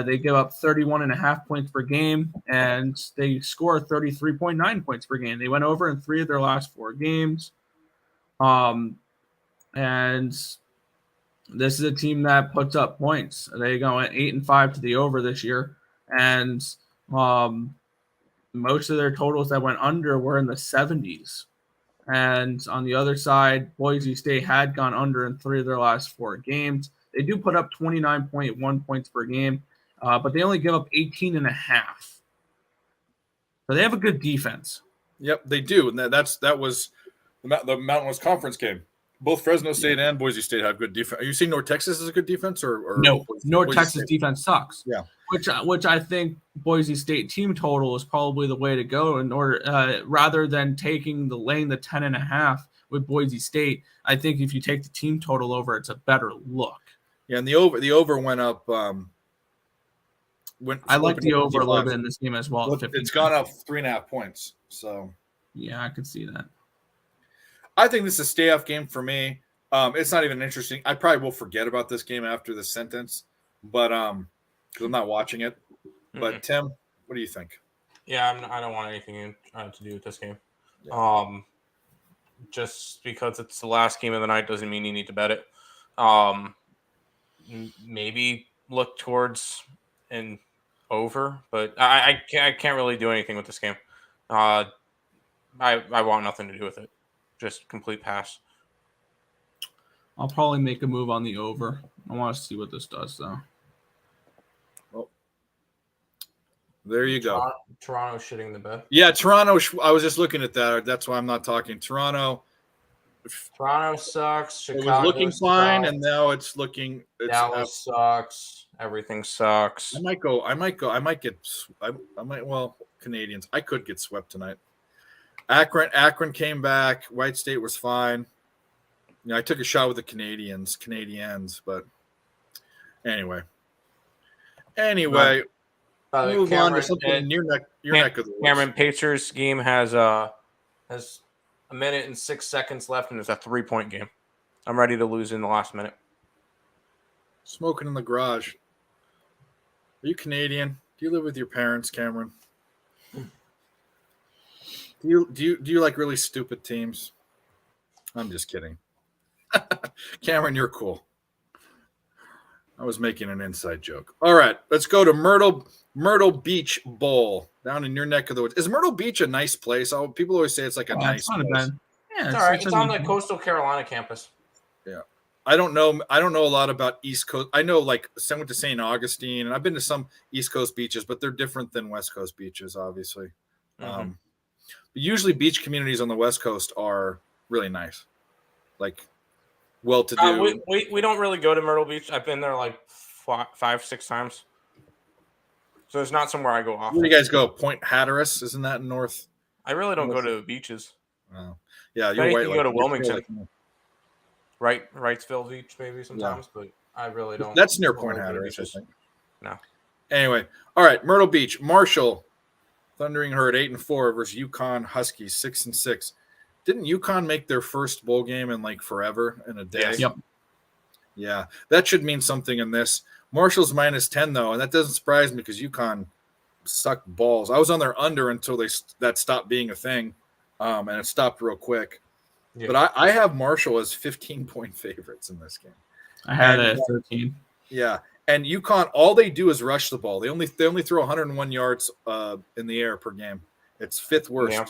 They give up 31.5 points per game, and they score 33.9 points per game. They went over in 3 of their last 4 games. And this is a team that puts up points. They go 8-5 to the over this year, and most of their totals that went under were in the 70s. And on the other side, Boise State had gone under in 3 of their last 4 games. They do put up 29.1 points per game, but they only give up 18.5. So they have a good defense. Yep, they do, and that was the Mountain West Conference game. Both Fresno State and Boise State have good defense. Are you saying North Texas is a good defense, or no? North Texas defense sucks. Yeah, which I think Boise State team total is probably the way to go in order rather than laying the 10.5 with Boise State. I think if you take the team total over, it's a better look. Yeah, and the over went up. I like the over a little bit in this game as well. It's gone up 3.5 points. So yeah, I could see that. I think this is a stay-off game for me. It's not even interesting. I probably will forget about this game after this sentence, but because I'm not watching it. But Tim, what do you think? Yeah, I don't want anything to do with this game. Yeah. Just because it's the last game of the night doesn't mean you need to bet it. Maybe look towards an over, but I can't really do anything with this game. I want nothing to do with it. Just complete pass. I'll probably make a move on the over. I want to see what this does, though. Well, there you go. Toronto shitting the bed. Yeah, Toronto. I was just looking at that. That's why I'm not talking. Toronto sucks. Chicago it was looking fine, and now it's looking. Dallas sucks. Everything sucks. I might. Well, Canadians. I could get swept tonight. Akron came back. White State was fine. I took a shot with the Canadians, but anyway. Move on to something in your neck of the woods. Cameron, Pacers game has a minute and 6 seconds left, and it's a 3-point game. I'm ready to lose in the last minute. Smoking in the garage. Are you Canadian? Do you live with your parents, Cameron? Do you like really stupid teams? I'm just kidding. Cameron, you're cool. I was making an inside joke. All right, let's go to Myrtle Beach Bowl down in your neck of the woods. Is Myrtle Beach a nice place? People always say it's like a nice place. Yeah, it's all right. It's on the Coastal Carolina campus. Yeah. I don't know a lot about East Coast. I know I went to St. Augustine, and I've been to some East Coast beaches, but they're different than West Coast beaches, obviously. Mm-hmm. But usually beach communities on the West Coast are really nice, well-to-do. We don't really go to Myrtle Beach. I've been there 5-6 times. So it's not somewhere I go often. Where do you guys go? Point Hatteras? Isn't that north? I really don't go to beaches. Oh. Yeah, you're right. You go to Wilmington. Wrightsville Beach maybe sometimes, but I really don't. That's near Point Hatteras, I think. No. Anyway, all right, Myrtle Beach. Marshall, Thundering Herd 8-4 versus UConn Huskies 6-6. Didn't UConn make their first bowl game in forever in a day? Yes. Yep. Yeah, that should mean something in this. Marshall's -10 though, and that doesn't surprise me because UConn sucked balls. I was on their under until that stopped being a thing, and it stopped real quick. Yeah. But I have Marshall as 15-point favorites in this game. I had it at 13. Yeah, and UConn, all they do is rush the ball. They only throw 101 yards in the air per game. It's 5th worst. Yeah.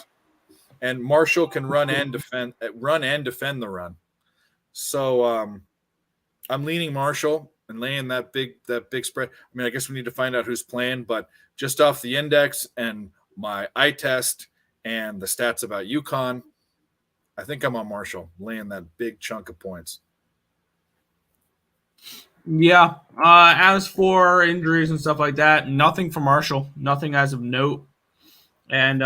And Marshall can run and defend the run. So I'm leaning Marshall and laying that big spread. I mean, I guess we need to find out who's playing, but just off the index and my eye test and the stats about UConn, I think I'm on Marshall, laying that big chunk of points. Yeah. As for injuries and stuff like that, nothing for Marshall. Nothing as of note. And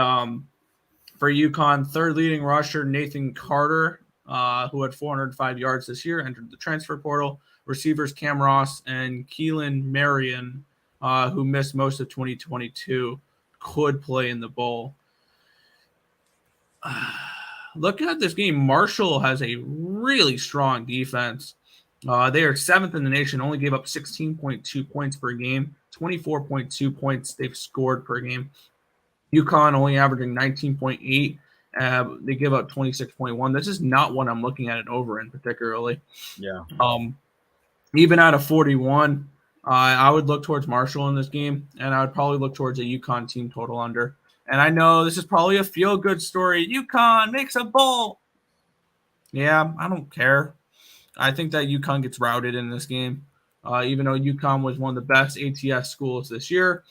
for UConn, third leading rusher Nathan Carter, who had 405 yards this year, entered the transfer portal. Receivers Cam Ross and Keelan Marion, who missed most of 2022, could play in the bowl. Looking at this game, Marshall has a really strong defense. They are 7th in the nation, only gave up 16.2 points per game, 24.2 points they've scored per game. UConn only averaging 19.8. They give up 26.1. This is not what I'm looking at it over in particularly. Yeah. Even out of 41, I would look towards Marshall in this game, and I would probably look towards a UConn team total under. And I know this is probably a feel-good story. UConn makes a bowl. Yeah, I don't care. I think that UConn gets routed in this game. Even though UConn was one of the best ATS schools this year,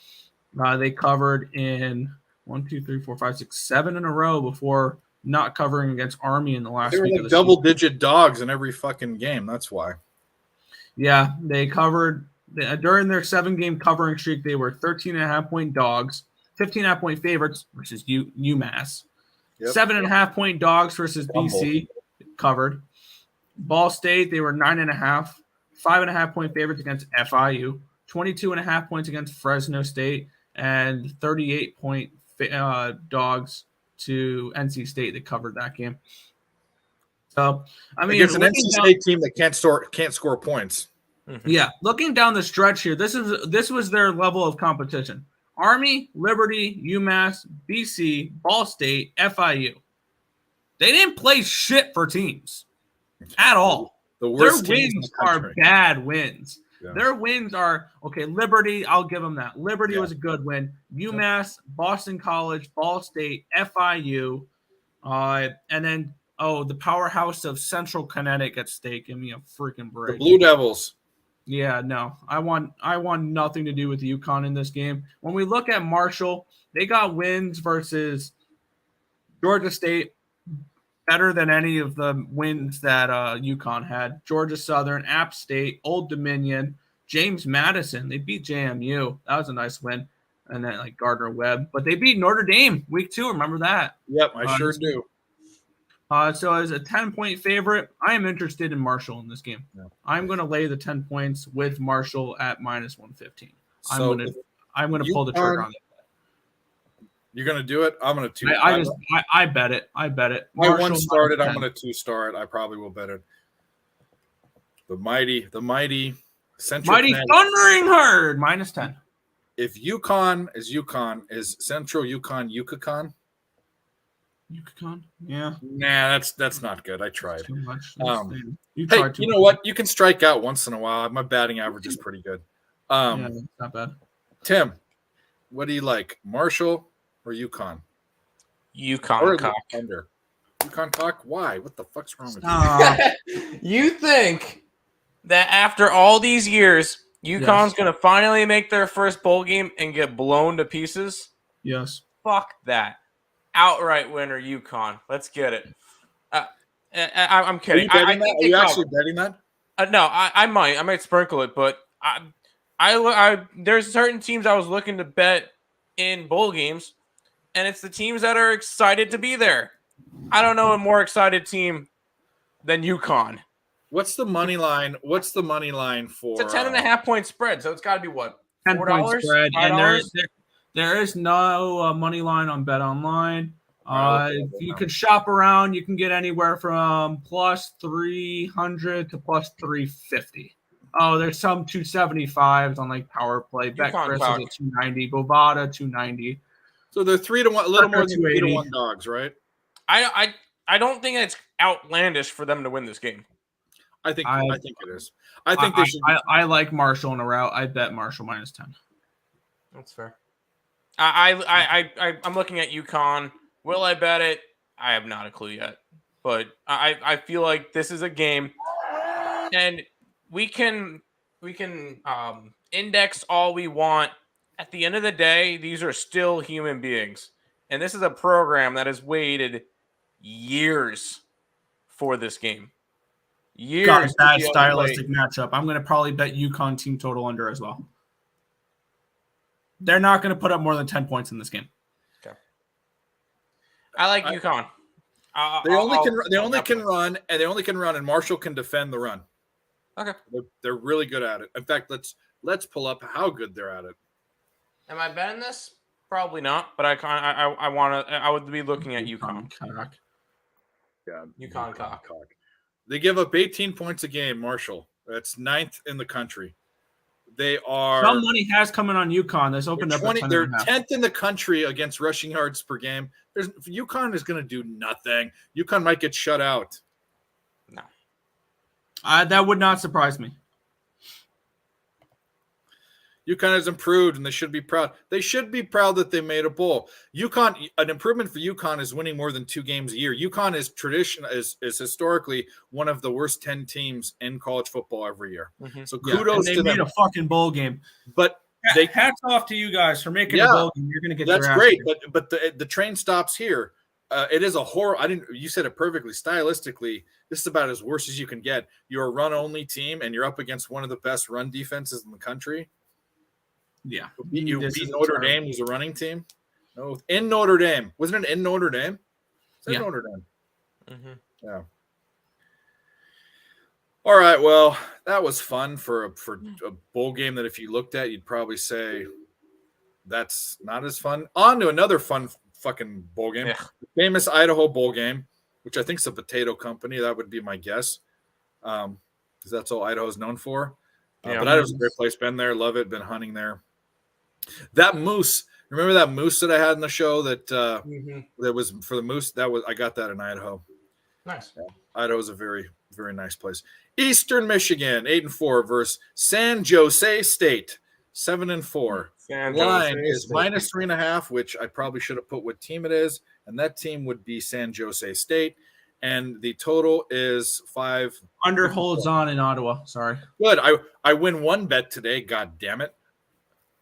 they covered in 7 in a row before not covering against Army in the last week. They were double-digit dogs in every fucking game. That's why. Yeah, they covered during their 7-game covering streak. They were 13.5-point dogs, 15.5-point favorites versus UMass, 7.5-point dogs versus BC covered. Ball State, they were 9.5, 5.5-point favorites against FIU, 22.5 points against Fresno State, and 38-point dogs to NC State that covered that game. So, I mean, it's an NC State team that can't score points. Mm-hmm. Yeah, looking down the stretch here, this was their level of competition: Army, Liberty, UMass, BC, Ball State, FIU. They didn't play shit for teams at all. The worst Their wins are bad wins. Yeah. Their wins are okay. Liberty, I'll give them that. Liberty was a good win. UMass, Boston College, Ball State, FIU, and then the powerhouse of Central Connecticut at stake. Give me a freaking break. The Blue Devils. Yeah, no, I want nothing to do with UConn in this game. When we look at Marshall, they got wins versus Georgia State, better than any of the wins that UConn had. Georgia Southern, App State, Old Dominion, James Madison. They beat JMU. That was a nice win. and then like Gardner Webb. But they beat Notre Dame week 2. Remember that? Yep, I sure do. So as a 10-point favorite, I am interested in Marshall in this game. Yeah. I'm going to lay the 10 points with Marshall at minus 115. So I'm going to pull the trigger on it. You're going to do it? I'm going to 2. I bet it. I bet it. My 1 started. I'm going to 2 star it. I probably will bet it. The mighty Central Thundering Herd minus 10. If UConn is Central UConn? UConn? Yeah. Nah, that's not good. I tried. Too much. You know what? You can strike out once in a while. My batting average is pretty good. Yeah, not bad. Tim, what do you like? Marshall or UConn? UConn cock. Under. UConn cock? Why? What the fuck's wrong with you? You think that after all these years, UConn's going to finally make their first bowl game and get blown to pieces? Yes. Fuck that. Outright winner, UConn. Let's get it. I'm kidding. Are you actually betting that? No, I might sprinkle it, but there's certain teams I was looking to bet in bowl games, and it's the teams that are excited to be there. I don't know a more excited team than UConn. What's the money line? What's the money line for? It's a 10.5 point spread, so it's got to be what? 10-point spread, and there is no money line on Bet Online. You can shop around. You can get anywhere from plus 300 to plus 350. Oh, there's some 275s on like Power Play. BetCris is at 290. Bovada 290. So they're 3-1, a little more than 3-1 dogs, right? I don't think it's outlandish for them to win this game. I think it is. I think they should. I like Marshall in a route. I bet Marshall minus 10. That's fair. I'm looking at UConn. Will I bet it? I have not a clue yet. But I feel like this is a game, and we can index all we want. At the end of the day, these are still human beings, and this is a program that has waited years for this game. Years. Got a bad stylistic matchup. I'm going to probably bet UConn team total under as well. They're not going to put up more than 10 points in this game. Okay. I like UConn. They only can run, and Marshall can defend the run. Okay. They're really good at it. In fact, let's pull up how good they're at it. Am I betting this? Probably not, but I would be looking at UConn. Yeah, UConn cock. They give up 18 points a game, Marshall. That's 9th in the country. They are. Some money has come in on UConn. That's opened up. They're 10th in the country against rushing yards per game. UConn is going to do nothing. UConn might get shut out. No. That would not surprise me. UConn has improved, and they should be proud. They should be proud that they made a bowl. An improvement for UConn is winning more than 2 games a year. UConn is historically one of the worst 10 teams in college football every year. Mm-hmm. So kudos to them. They made a fucking bowl game. But hats off to you guys for making a bowl game. You're going to get that's great. But the train stops here. It is a horror. You said it perfectly. Stylistically, this is about as worse as you can get. You're a run-only team, and you're up against one of the best run defenses in the country. Yeah. You beat Notre Dame, who's a running team? No, in Notre Dame. Wasn't it in Notre Dame? It's in Notre Dame. Mm-hmm. Yeah. All right. Well, that was fun for a bowl game that if you looked at, you'd probably say that's not as fun. On to another fun fucking bowl game. Yeah. The famous Idaho bowl game, which I think is a potato company. That would be my guess. Because that's all Idaho's known for. But Idaho's a great place. Been there, love it. Been hunting there. That moose, remember that moose that I had in the show that that was for the moose? I got that in Idaho. Nice. Yeah. Idaho's a very, very nice place. Eastern Michigan, 8-4 versus San Jose State, 7-4. Line is minus 3.5, which I probably should have put what team it is, and that team would be San Jose State. And the total is 5. Under holds on in Ottawa. Sorry. Good. I win one bet today. God damn it.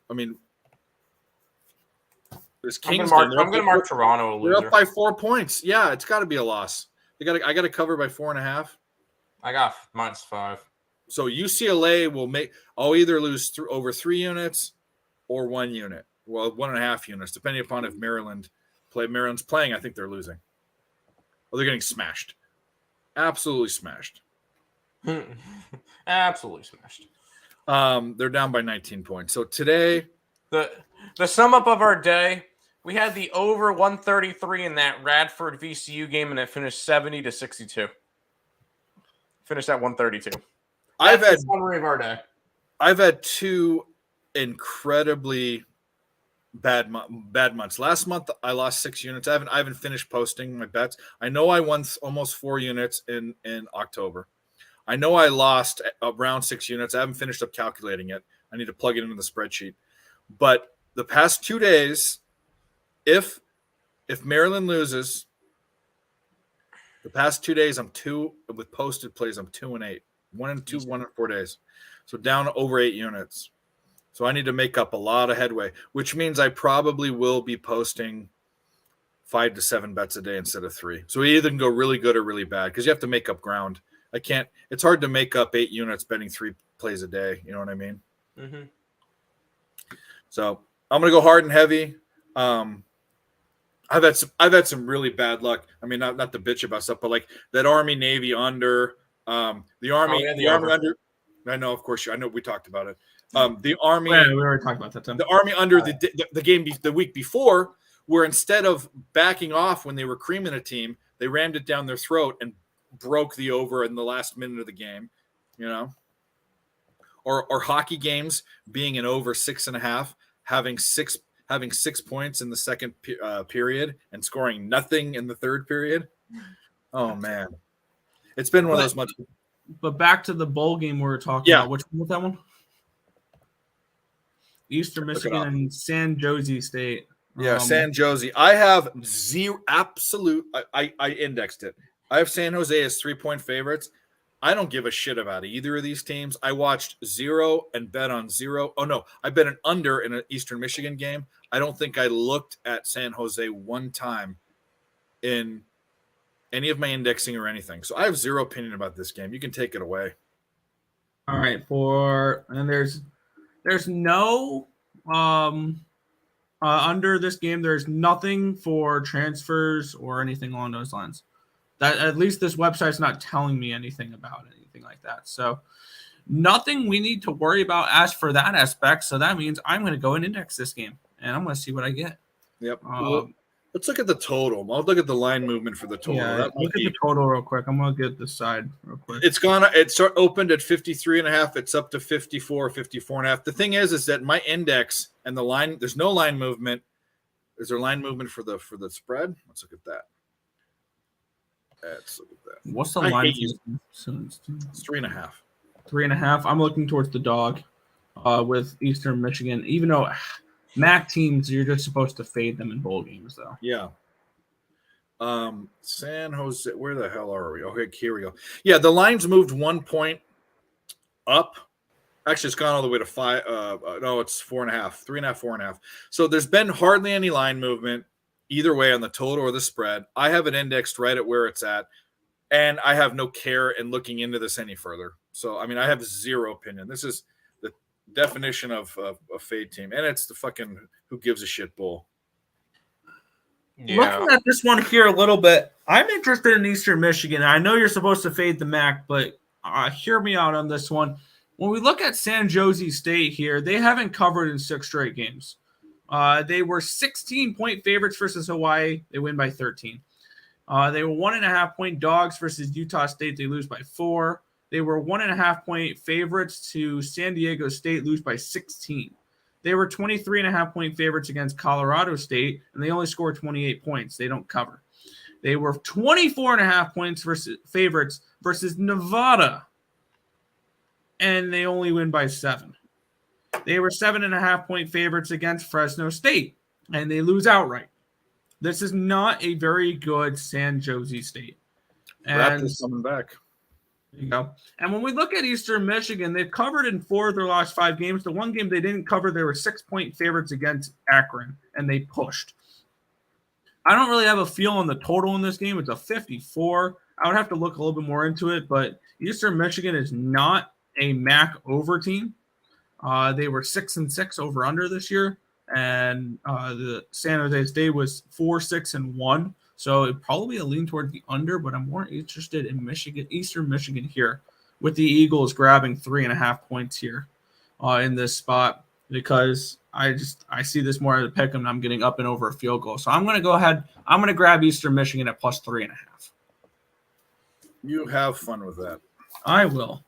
I mean, there's Kingston. I'm going to mark Toronto a loser. They're up by 4 points. Yeah, it's got to be a loss. I got to cover by 4.5. I got -5. So UCLA will I'll either lose over 3 units or 1 unit. well, 1.5 units, depending upon if Maryland's playing. I think they're losing. Oh, they're getting smashed. Absolutely smashed. Absolutely smashed. They're down by 19 points. So today, the sum up of our day, we had the over 133 in that Radford VCU game, and it finished 70-62. Finished at 132. That's the summary of our day. I've had 2 incredibly bad months. Last month I lost 6 units. I haven't finished posting my bets. I know I won almost 4 units in October. I know I lost around 6 units. I haven't finished up calculating it. I need to plug it into the spreadsheet. But the past 2 days, if Maryland loses, the past 2 days I'm 2 with posted plays. I'm 2-8, 1-2, 1 in 4 days. So down over 8 units. So I need to make up a lot of headway, which means I probably will be posting 5 to 7 bets a day instead of 3. So we either can go really good or really bad because you have to make up ground. I can't. It's hard to make up 8 units betting 3 plays a day. You know what I mean? Mm-hmm. So I'm gonna go hard and heavy. I've had some really bad luck. I mean, not to bitch about stuff, but like that Army Navy under the Army under. I know, of course, I know we talked about it. The Army. Yeah, we already talked about that. Tim. The Army under the game the week before, where instead of backing off when they were creaming a team, they rammed it down their throat and broke the over in the last minute of the game. You know, or hockey games being an over 6.5, having 6 points in the second period and scoring nothing in the third period. Oh man, it's been one of those months. But back to the bowl game we were talking about. Which one was that one? Eastern Michigan and San Jose State. Yeah, San Jose. I have zero absolute. I indexed it. I have San Jose as 3-point favorites. I don't give a shit about either of these teams. I watched 0 and bet on 0. Oh no, I bet an under in an Eastern Michigan game. I don't think I looked at San Jose one time in any of my indexing or anything. So I have zero opinion about this game. You can take it away. All right, there's no under this game. There's nothing for transfers or anything along those lines. That at least this website's not telling me anything about anything like that. So nothing we need to worry about as for that aspect. So that means I'm going to go and index this game, and I'm going to see what I get. Yep. Let's look at the total. I'll look at the line movement for the total. Yeah, look at the total real quick. I'm going to get the side real quick. It's opened at 53.5. It's up to 54, 54.5. The thing is that my index and the line, there's no line movement. Is there line movement for the spread? Let's look at that. Let's look at that. What's the line? It's 3.5. 3.5. I'm looking towards the dog with Eastern Michigan, even though MAC teams, you're just supposed to fade them in bowl games, though. Yeah. San Jose, where the hell are we? Okay, here we go. Yeah, the line's moved 1 point up. Actually, it's gone all the way to 5. No, it's 4.5, 3.5, 4.5. So there's been hardly any line movement either way on the total or the spread. I have it indexed right at where it's at, and I have no care in looking into this any further. So, I mean, I have zero opinion. This is the definition of a fade team, and it's the fucking who gives a shit bowl. Yeah. Looking at this one here a little bit, I'm interested in Eastern Michigan. I know you're supposed to fade the MAC, but hear me out on this one. When we look at San Jose State here, they haven't covered in 6 straight games. They were 16-point favorites versus Hawaii. They win by 13. They were 1.5-point dogs versus Utah State. They lose by 4. They were 1.5-point favorites to San Diego State, lose by 16. They were 23.5-point favorites against Colorado State, and they only scored 28 points. They don't cover. They were 24.5 points favorites versus Nevada, and they only win by 7. They were 7.5-point favorites against Fresno State, and they lose outright. This is not a very good San Jose State. And Raptors coming back. There you go. And when we look at Eastern Michigan, they've covered in 4 of their last 5 games. The one game they didn't cover, they were 6-point favorites against Akron, and they pushed. I don't really have a feel on the total in this game. It's a 54. I would have to look a little bit more into it, but Eastern Michigan is not a MAC over team. They were 6-6 over under this year. and the San Jose State was 4-6-1. So it'd probably be a lean toward the under, but I'm more interested in Eastern Michigan here, with the Eagles grabbing 3.5 points here in this spot, because I see this more as a pick, and I'm getting up and over a field goal. So I'm going to go ahead. I'm going to grab Eastern Michigan at plus 3.5. You have fun with that. I will.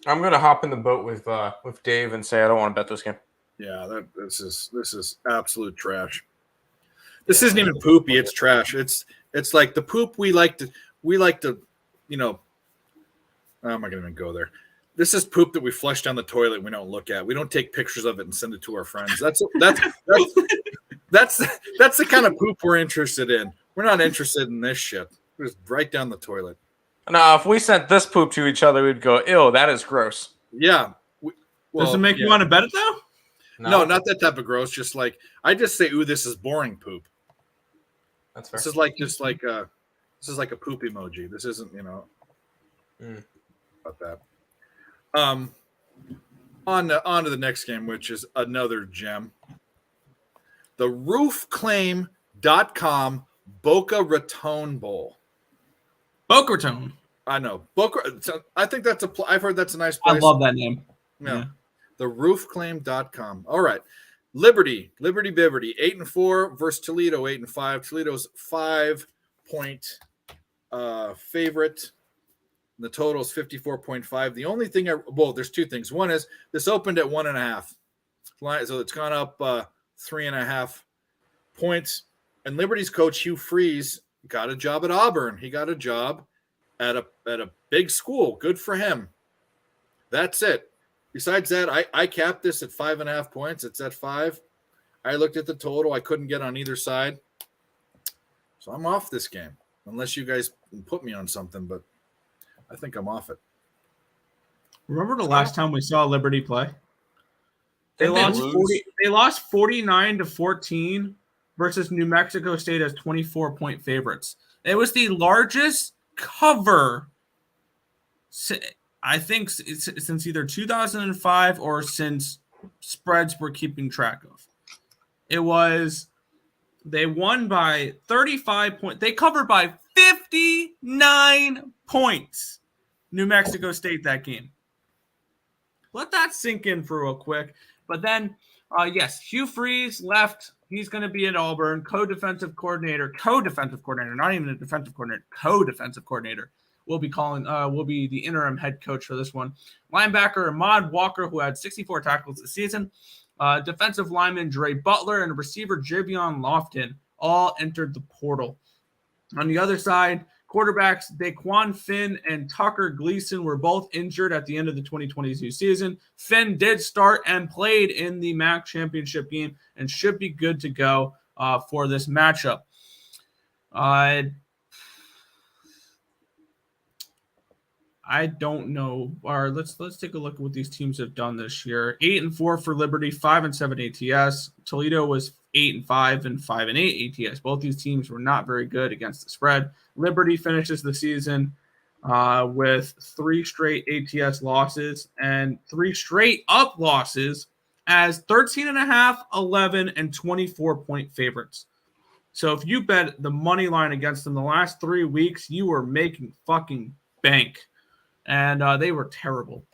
I'm going to hop in the boat with Dave and say I don't want to bet this game. Yeah, this is absolute trash. This isn't even poopy. It's trash. It's like the poop we like to I'm not gonna even go there. This is poop that we flush down the toilet and we don't look at. We don't take pictures of it and send it to our friends. That's the kind of poop we're interested in. We're not interested in this shit. We're just right down the toilet. Now, if we sent this poop to each other, we'd go, ew, that is gross. Yeah. Does it make you want to bet it though? No, not that type of gross. Just like I just say, ooh, this is boring poop. That's fair. This is like a poop emoji. This isn't, about that. On to the next game, which is another gem. The roofclaim.com Boca Raton Bowl. Boca Raton. I know. I think I've heard that's a nice place. I love that name. Yeah. The roofclaim.com. All right. Liberty Biberty, 8-4 versus Toledo, 8-5. Toledo's 5-point favorite. The total is 54.5. The only thing, there's two things. One is this opened at 1.5, so it's gone up 3.5 points. And Liberty's coach Hugh Freeze got a job at Auburn. He got a job at a big school. Good for him. That's it. Besides that, I capped this at 5.5 points. It's at 5. I looked at the total. I couldn't get on either side. So I'm off this game, unless you guys put me on something, but I think I'm off it. Remember the last time we saw Liberty play? They lost 49-14 versus New Mexico State as 24-point favorites. It was the largest cover, I think, since either 2005 or since spreads were keeping track of. They won by 35 points. They covered by 59 points. New Mexico State that game. Let that sink in for real quick. But then, yes, Hugh Freeze left. He's going to be at Auburn, co-defensive coordinator, not even a defensive coordinator, co-defensive coordinator. Will be the interim head coach for this one. Linebacker Ahmad Walker, who had 64 tackles this season. Defensive lineman Dre Butler and receiver Javion Lofton all entered the portal. On the other side, quarterbacks Daquan Finn and Tucker Gleason were both injured at the end of the 2022 season. Finn did start and played in the MAC championship game and should be good to go for this matchup. I don't know. Let's take a look at what these teams have done this year. 8-4 for Liberty, 5-7 ATS. Toledo was 8-5 and 5-8 ATS. Both these teams were not very good against the spread. Liberty finishes the season with 3 straight ATS losses and 3 straight up losses as 13.5, 11, and 24-point favorites. So if you bet the money line against them the last 3 weeks, you were making fucking bank. And they were terrible.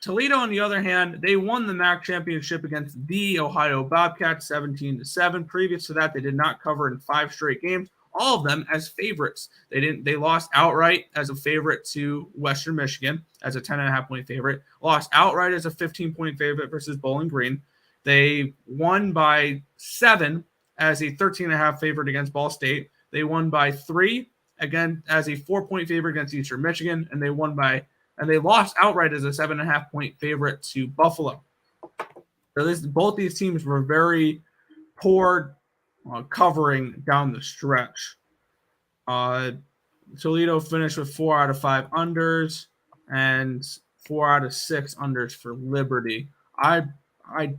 Toledo, on the other hand, they won the MAC championship against the Ohio Bobcats 17-7. Previous to that, they did not cover in 5 straight games, all of them as favorites. They lost outright as a favorite to Western Michigan as a 10.5-point favorite, lost outright as a 15-point favorite versus Bowling Green. They won by 7 as a 13.5 favorite against Ball State. They won by 3 again as a 4-point favorite against Eastern Michigan, and they lost outright as a 7.5-point favorite to Buffalo. So both these teams were very poor covering down the stretch. Toledo finished with 4 out of 5 unders and 4 out of 6 unders for Liberty. I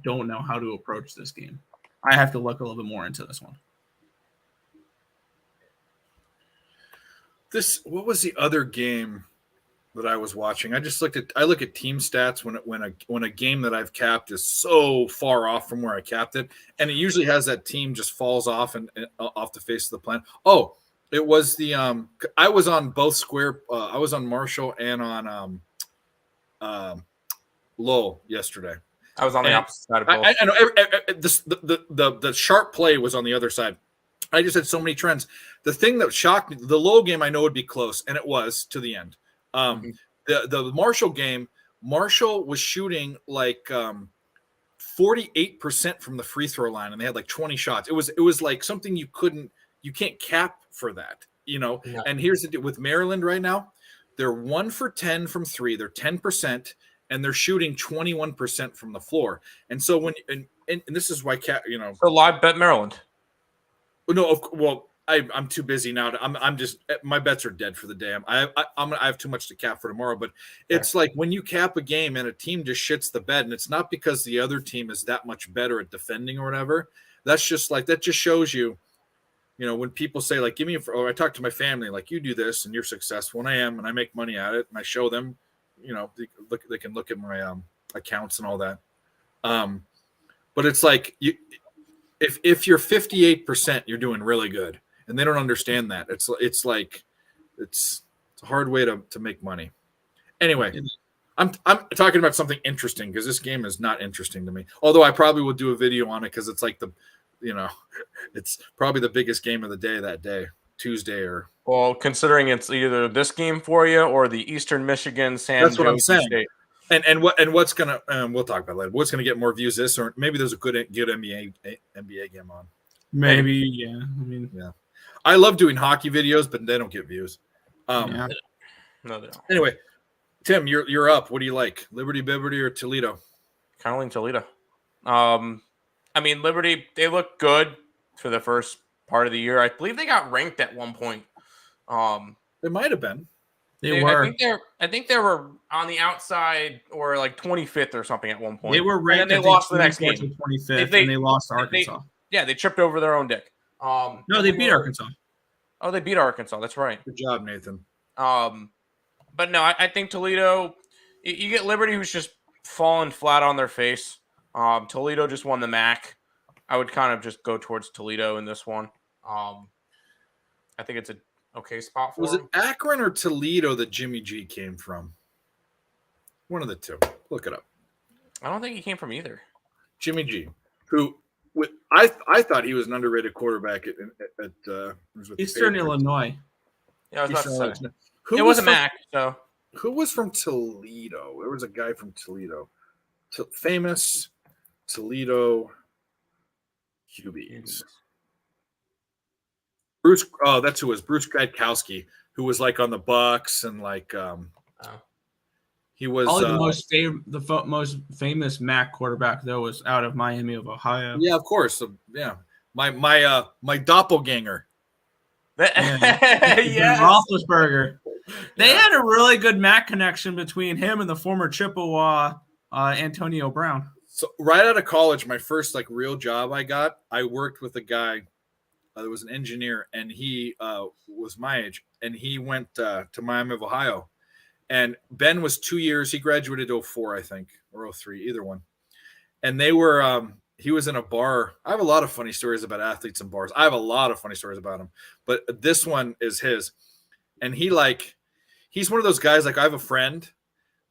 don't know how to approach this game. I have to look a little bit more into this one. What was the other game that I was watching. I look at team stats when a game that I've capped is so far off from where I capped it, and it usually has that team just falls off and off the face of the planet. Oh, it was the I was on both square. I was on Marshall and on Lowell yesterday. I was on the opposite side of both. I know the sharp play was on the other side. I just had so many trends. The thing that shocked me, the Lowell game, I know would be close, and it was to the end. The Marshall game, Marshall was shooting like 48% from the free throw line, and they had like 20 shots. It was like something you can't cap for that, you know. No. And here's the deal with Maryland right now: they're 1 for 10 from three, they're 10%, and they're shooting 21% from the floor. And so when and this is why So live bet Maryland. No, well, I'm too busy now. I'm just my bets are dead for the day. I have too much to cap for tomorrow. But it's like when you cap a game and a team just shits the bed, and it's not because the other team is that much better at defending or whatever. That just shows you, when people say like, give me, or I talk to my family like, you do this and you're successful, and I am, and I make money at it, and I show them, they can look at my accounts and all that. But it's like if you're 58%, you're doing really good. And they don't understand that. It's a hard way to make money. Anyway, I'm talking about something interesting because this game is not interesting to me. Although I probably will do a video on it because it's like it's probably the biggest game of the day that day, Tuesday or. Well, considering it's either this game for you or the Eastern Michigan San That's what I'm Jose saying. State. And what's gonna we'll talk about it later. What's gonna get more views, this or maybe there's a good NBA game on. Maybe, yeah. I mean, yeah. I love doing hockey videos, but they don't get views. No, they don't. Anyway, Tim, you're up. What do you like, Liberty, or Toledo? Kind of lean Toledo. I mean, Liberty, they look good for the first part of the year. I believe they got ranked at one point. It might have been. They were. I think they were on the outside or like 25th or something at one point. They were ranked. And then they lost the next game. 25th, and they lost to Arkansas. They tripped over their own dick. No, they beat Arkansas. Oh, they beat Arkansas. That's right. Good job, Nathan. But no, I think Toledo. You get Liberty, who's just fallen flat on their face. Toledo just won the MAC. I would kind of just go towards Toledo in this one. I think it's a okay spot for Was them. it Akron or Toledo that Jimmy G came from? One of the two. Look it up. I don't think he came from either. Jimmy G, who I thought he was an underrated quarterback at Eastern Illinois. Yeah, I was about to say. Who It was a MAC, so. Who was from Toledo? There was a guy from Toledo. Famous Toledo QBs. Bruce. Oh, that's who it was. Bruce Gradkowski, who was like on the Bucks and like he was probably the most famous MAC quarterback though was out of Miami of Ohio. Yeah, of course. Yeah, my doppelganger. Yes. Roethlisberger. They had a really good MAC connection between him and the former Chippewa Antonio Brown. So right out of college, my first like real job I worked with a guy that was an engineer, and he was my age, and he went to Miami of Ohio. And Ben was 2 years. He graduated 04, I think, or 03, either one. And they were he was in a bar. I have a lot of funny stories about athletes and bars. I have a lot of funny stories about him, but this one is his. And he's one of those guys. Like I have a friend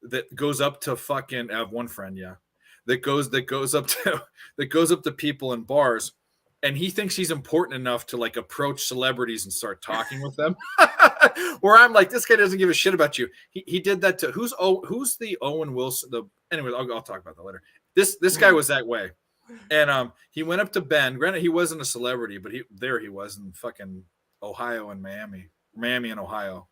that goes up to I have one friend, yeah, that goes up to people in bars, and he thinks he's important enough to like approach celebrities and start talking with them. Where I'm like, this guy doesn't give a shit about you. He did that to who's the Owen Wilson? Anyway, I'll talk about that later. This guy was that way, and he went up to Ben. Granted, he wasn't a celebrity, but he was in fucking Ohio and Miami and Ohio.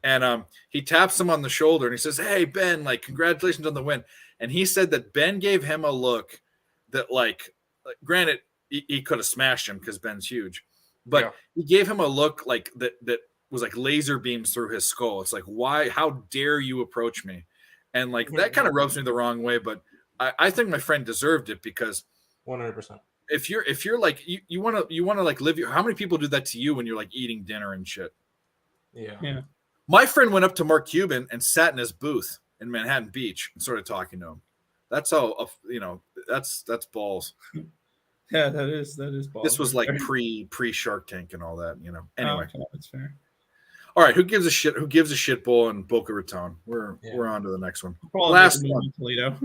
And he taps him on the shoulder and he says, "Hey, Ben, like, congratulations on the win." And he said that Ben gave him a look that, like granted, he could have smashed him because Ben's huge, but he gave him a look like that was like laser beams through his skull. It's like, why? How dare you approach me? And like that kind of rubs me the wrong way. But I think my friend deserved it because 100%. If you're like you want to like live how many people do that to you when you're like eating dinner and shit? Yeah. My friend went up to Mark Cuban and sat in his booth in Manhattan Beach and started talking to him. That's how, that's balls. Yeah, that is balls. This was like pre Shark Tank and all that, Anyway, that's fair. All right, who gives a shit? Who gives a shit bowl in Boca Raton? We're on to the next one. Last one, Toledo.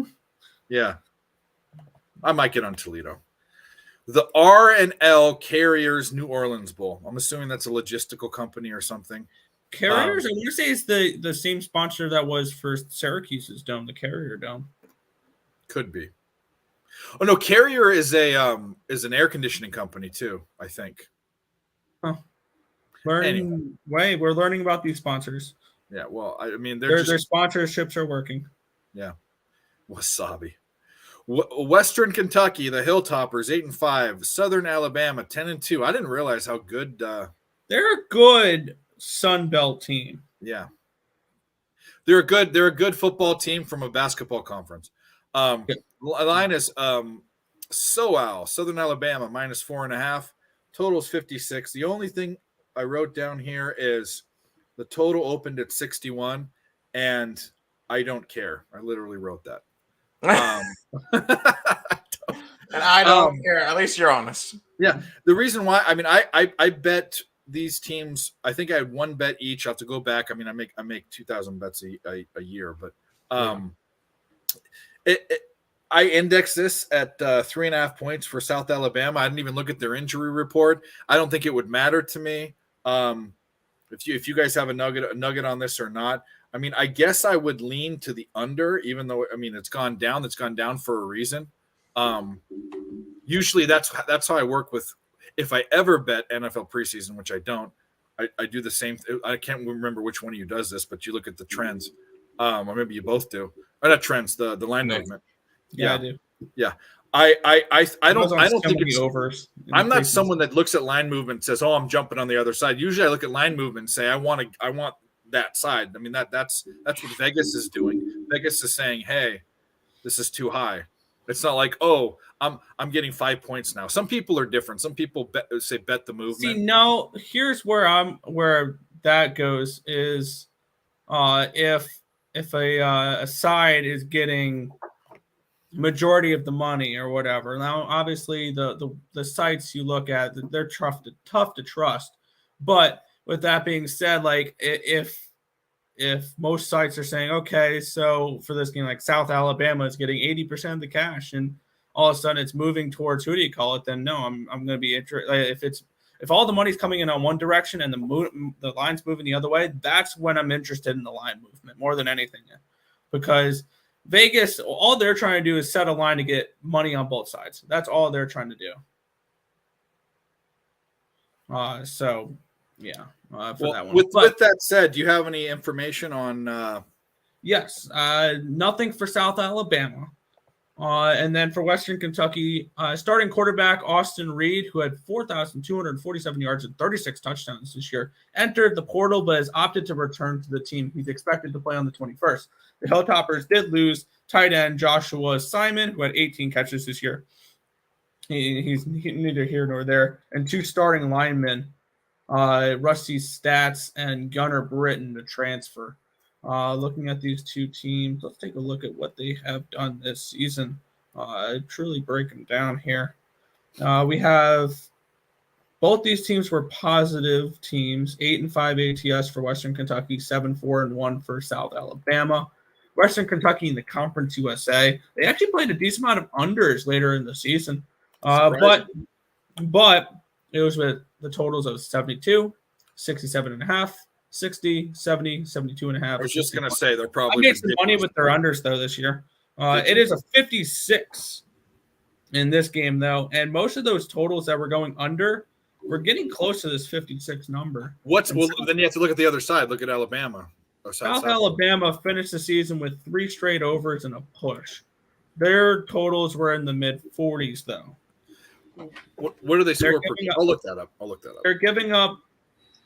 Yeah, I might get on Toledo. The R&L Carriers New Orleans Bowl. I'm assuming that's a logistical company or something. Carriers, I want to say it's the same sponsor that was for Syracuse's dome, the Carrier Dome. Could be. Oh no, Carrier is an air conditioning company too, I think. Huh. We're learning about these sponsors. Yeah, well, I mean, their sponsorships are working. Yeah, wasabi. Western Kentucky, the Hilltoppers, 8-5. Southern Alabama, 10-2. I didn't realize how good. They're a good Sun Belt team. Yeah, they're a good football team from a basketball conference. Line is SoAl, Southern Alabama, -4.5. Total's 56. The only thing I wrote down here is the total opened at 61, and I don't care. I literally wrote that. And I don't care. At least you're honest. Yeah. The reason why, I mean, I bet these teams. I think I had one bet each. I have to go back. I mean, I make 2,000 bets a year, but I indexed this at 3.5 points for South Alabama. I didn't even look at their injury report. I don't think it would matter to me if you guys have a nugget on this or not. I mean, I guess I would lean to the under, even though, I mean, it's gone down. It's gone down for a reason. Usually that's how I work with, if I ever bet NFL preseason, which I don't, I do the same. I can't remember which one of you does this, but you look at the trends, or maybe you both do. Or not trends, the line movement. Yeah, I do. Yeah. I don't think it's overs. I'm not someone that looks at line movement and says, "Oh, I'm jumping on the other side." Usually I look at line movement and say, I want that side. I mean, that's what Vegas is doing. Vegas is saying, "Hey, this is too high." It's not like, "Oh, I'm getting 5 points now." Some people are different. Some people bet the movement. See, no, here's where that goes is if a side is getting majority of the money or whatever. Now, obviously, the sites you look at, they're tough to trust. But with that being said, like if most sites are saying, okay, so for this game, like South Alabama is getting 80% of the cash, and all of a sudden it's moving towards who do you call it? Then no, I'm going to be interested. If all the money's coming in on one direction and the line's moving the other way, that's when I'm interested in the line movement more than anything, because Vegas, all they're trying to do is set a line to get money on both sides. That's all they're trying to do. So, yeah. That one. With that said, do you have any information on? Yes. Nothing for South Alabama. And then for Western Kentucky, starting quarterback Austin Reed, who had 4,247 yards and 36 touchdowns this year, entered the portal but has opted to return to the team. He's expected to play on the 21st. The Hilltoppers did lose tight end Joshua Simon, who had 18 catches this year. He's neither here nor there. And two starting linemen, Rusty Stats and Gunnar Britton, to transfer. Looking at these two teams, let's take a look at what they have done this season. Truly break them down here. We have both these teams were positive teams, 8-5 ATS for Western Kentucky, 7-4-1 for South Alabama. Western Kentucky in the Conference USA, they actually played a decent amount of unders later in the season. But it was with the totals of 72, 67.5, 60, 70, 72.5. I was just going to say they're probably getting some money with their unders though this year. It is a 56 in this game though, and most of those totals that were going under, we're getting close to this 56 number. Then you have to look at the other side. Look at Alabama. South Alabama finished the season with 3 straight overs and a push. Their totals were in the mid 40s though. What do they score per game? I'll look that up. They're giving up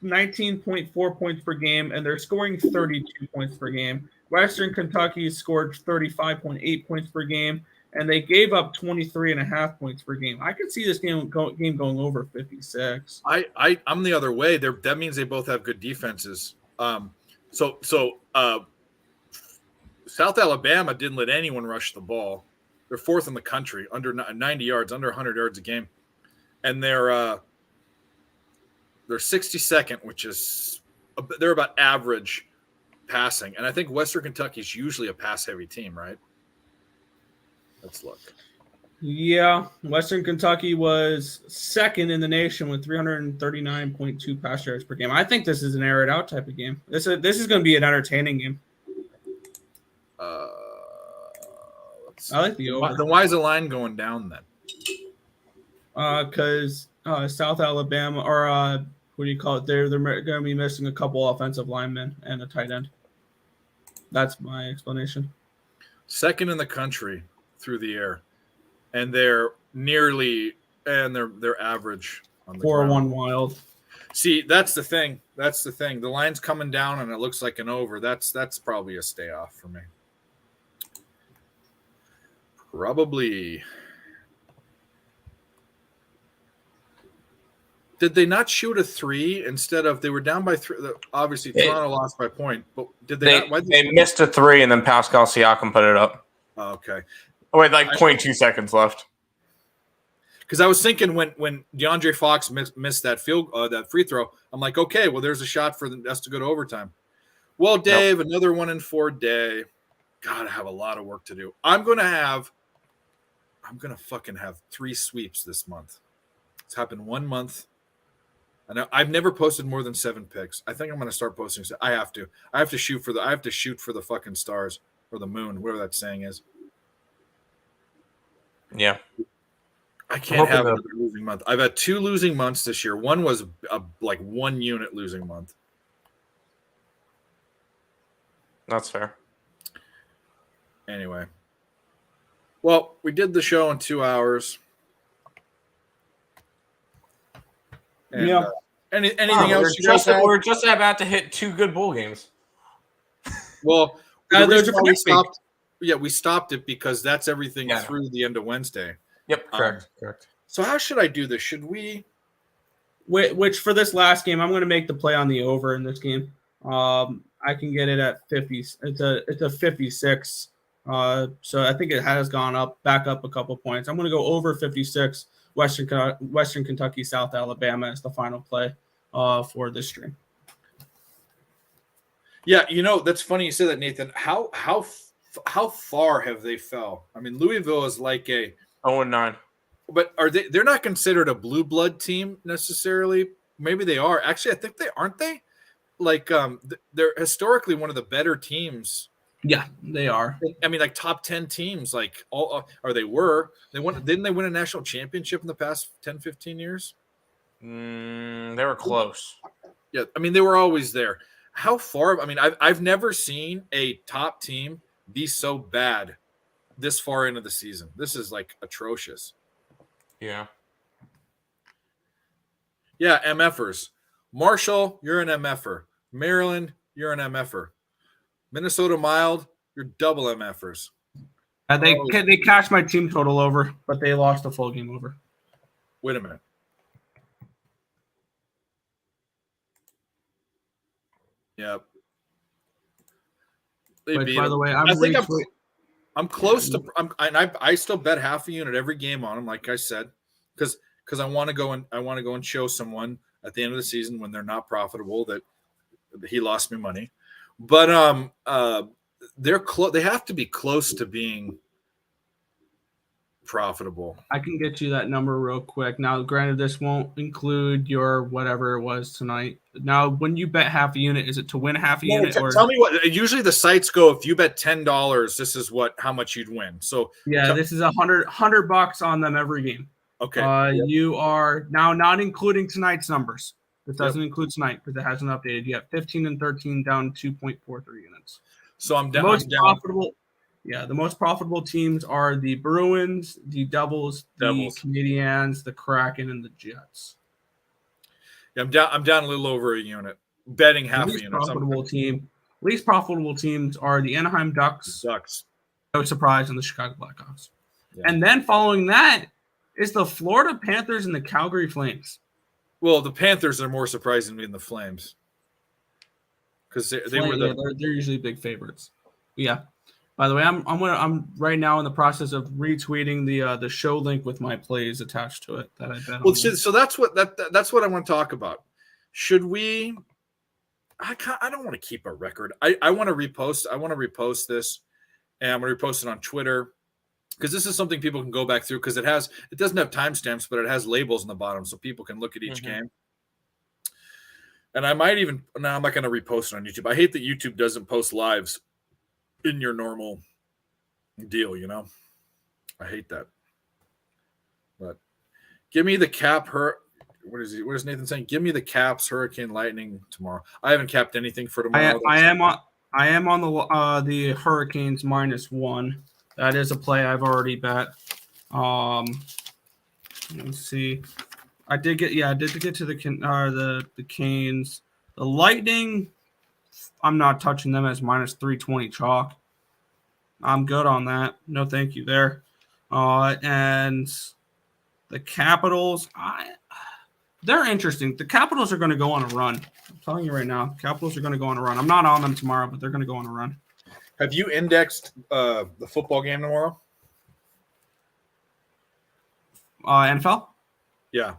19.4 points per game, and they're scoring 32 points per game. Western Kentucky scored 35.8 points per game, and they gave up 23.5 points per game. I could see this game going over 56. I'm the other way. That means they both have good defenses. So South Alabama didn't let anyone rush the ball. They're fourth in the country, under 90 yards, under 100 yards a game, and they're 62nd, which is they're about average passing. And I think Western Kentucky is usually a pass-heavy team, right? Let's look. Yeah, Western Kentucky was second in the nation with 339.2 pass yards per game. I think this is an air it out type of game. This is going to be an entertaining game. I like the over. Then why is the line going down then? Because South Alabama, or what do you call it? They're going to be missing a couple offensive linemen and a tight end. That's my explanation. Second in the country through the air, and they're they're average on the 4-1 wild. See, that's the thing. The line's coming down, and it looks like an over. That's probably a stay off for me. Probably. Did they not shoot a 3 instead of they were down by 3? Obviously, Toronto lost by point, but did they not? They missed a 3, and then Pascal Siakam put it up. Oh, okay. With 0.2 seconds left. Because I was thinking when DeAndre Fox missed that that free throw, I'm like, okay, well, there's a shot for us to go to overtime. Well, Dave, Another 1-4 day. God, I have a lot of work to do. I'm gonna fucking have 3 sweeps this month. It's happened 1 month. I've never posted more than 7 picks. I think I'm going to start posting. I have to shoot for the fucking stars or the moon, whatever that saying is. Yeah. I can't have another losing month. I've had 2 losing months this year. One was a 1 unit losing month. That's fair. Anyway. Well, we did the show in 2 hours. And, yeah. Anything else you guys have? We're just about to hit 2 good bowl games. Well, we stopped. Yeah, we stopped it because that's everything through the end of Wednesday. Yep, correct. So how should I do this? Should we? Which for this last game, I'm going to make the play on the over in this game. I can get it at 50. It's a 56. So I think it has gone back up a couple points. I'm going to go over 56. Western Kentucky, South Alabama is the final play for this stream. Yeah, that's funny you say that, Nathan. How far have they fell? I mean, Louisville is like a 0-9. But they're not considered a blue blood team necessarily. Maybe they are. Actually, I think they aren't they? They're historically one of the better teams. Yeah, they are. I mean, top 10 teams, or they were. Didn't they win a national championship in the past 10, 15 years? They were close. Yeah, I mean, they were always there. How far? I mean, I've never seen a top team be so bad this far into the season. This is atrocious. Yeah. Yeah, MFers. Marshall, you're an MFer. Maryland, you're an MFer. Minnesota mild, you're double MFers. They cashed my team total over, but they lost a full game over. Wait a minute. Yep. By the way, I'm close to. I still bet half a unit every game on them, like I said, because I want to go and show someone at the end of the season when they're not profitable that he lost me money. But they're close. They have to be close to being profitable. I can get you that number real quick. Now, granted, this won't include your whatever it was tonight. Now, when you bet half a unit, is it to win half a unit? Tell me what. Usually, the sites go if you bet $10, this is how much you'd win. So this is $100 on them every game. Okay. You are now not including tonight's numbers. This doesn't include tonight because it hasn't updated yet. 15 and 13 down 2.43 units. So I'm down. Profitable. Yeah, the most profitable teams are the Bruins, the Devils, the Canadians, the Kraken, and the Jets. Yeah, I'm down a little over a unit. Betting half a unit. Least profitable teams are the Anaheim Ducks. No surprise, and the Chicago Blackhawks. Yeah. And then following that is the Florida Panthers and the Calgary Flames. Well, the Panthers are more surprising than the Flames. because they were they're usually big favorites. Yeah. By the way, I'm right now in the process of retweeting the show link with my plays attached to it that I bet. Well, so that's what I want to talk about. Should we? I don't want to keep a record. I want to repost. I want to repost this, and I'm going to repost it on Twitter because this is something people can go back through because it doesn't have timestamps, but it has labels in the bottom so people can look at each game. And I might even I'm not going to repost it on YouTube. I hate that YouTube doesn't post lives in your normal deal, I hate that. But give me the cap what is Nathan saying? Give me the Caps Hurricane Lightning tomorrow. I haven't capped anything for tomorrow. I am on the Hurricanes -1. That is a play I've already bet. Let's see. I did get to the Canes. The Lightning, I'm not touching them as -320 chalk. I'm good on that. No, thank you there. And the Capitals, they're interesting. The Capitals are going to go on a run. I'm telling you right now, Capitals are going to go on a run. I'm not on them tomorrow, but they're going to go on a run. Have you indexed the football game tomorrow? NFL? Yeah.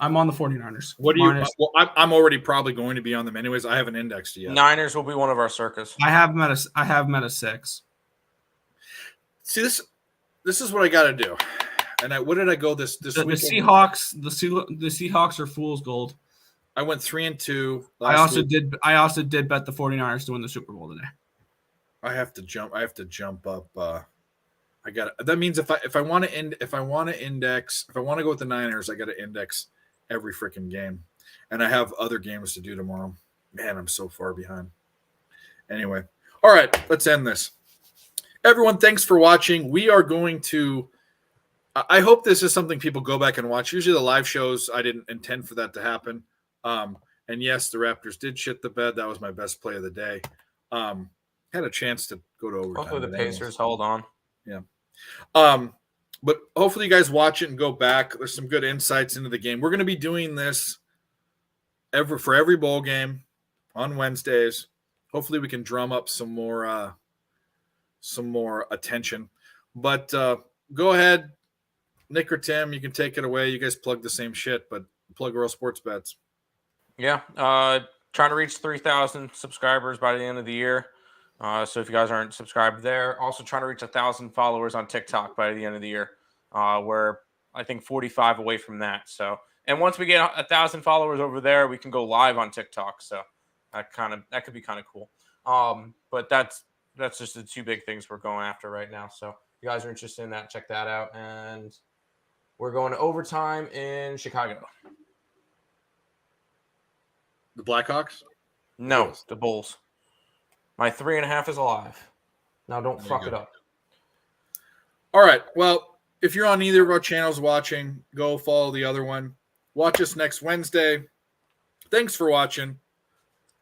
I'm on the 49ers. What do you? Well, I'm already probably going to be on them anyways. I haven't indexed yet. Niners will be one of our circus. I have met a 6. See, this is what I got to do. And what did I go this week? The Seahawks. The Seahawks are fool's gold. I went 3-2. I also did bet the 49ers to win the Super Bowl today. I have to jump up. That means if I want to go with the Niners, I got to index every freaking game, and I have other games to do tomorrow. Man, I'm so far behind. Anyway, all right, let's end this. Everyone, thanks for watching. We are going to. I hope this is something people go back and watch. Usually the live shows, I didn't intend for that to happen. And yes, the Raptors did shit the bed. That was my best play of the day. Had a chance to go to overtime. Hopefully the Pacers hold on. Yeah. But hopefully you guys watch it and go back. There's some good insights into the game. We're going to be doing this for every bowl game on Wednesdays. Hopefully we can drum up some more attention. But go ahead, Nick or Tim, you can take it away. You guys plug the same shit, but plug Royal Sports Bets. Yeah. Trying to reach 3,000 subscribers by the end of the year. So if you guys aren't subscribed there, also trying to reach 1,000 followers on TikTok by the end of the year. We're, I think, 45 away from that. So, and once we get 1,000 followers over there, we can go live on TikTok. So that could be kind of cool. But that's just the two big things we're going after right now. So if you guys are interested in that, check that out. And we're going to overtime in Chicago. The Blackhawks? No, the Bulls. My 3.5 is alive. Now don't fuck it up. All right. Well, if you're on either of our channels watching, go follow the other one. Watch us next Wednesday. Thanks for watching.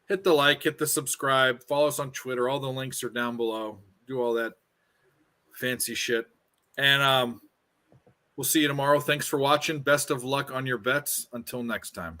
Hit the like, hit the subscribe, follow us on Twitter. All the links are down below. Do all that fancy shit. And we'll see you tomorrow. Thanks for watching. Best of luck on your bets. Until next time.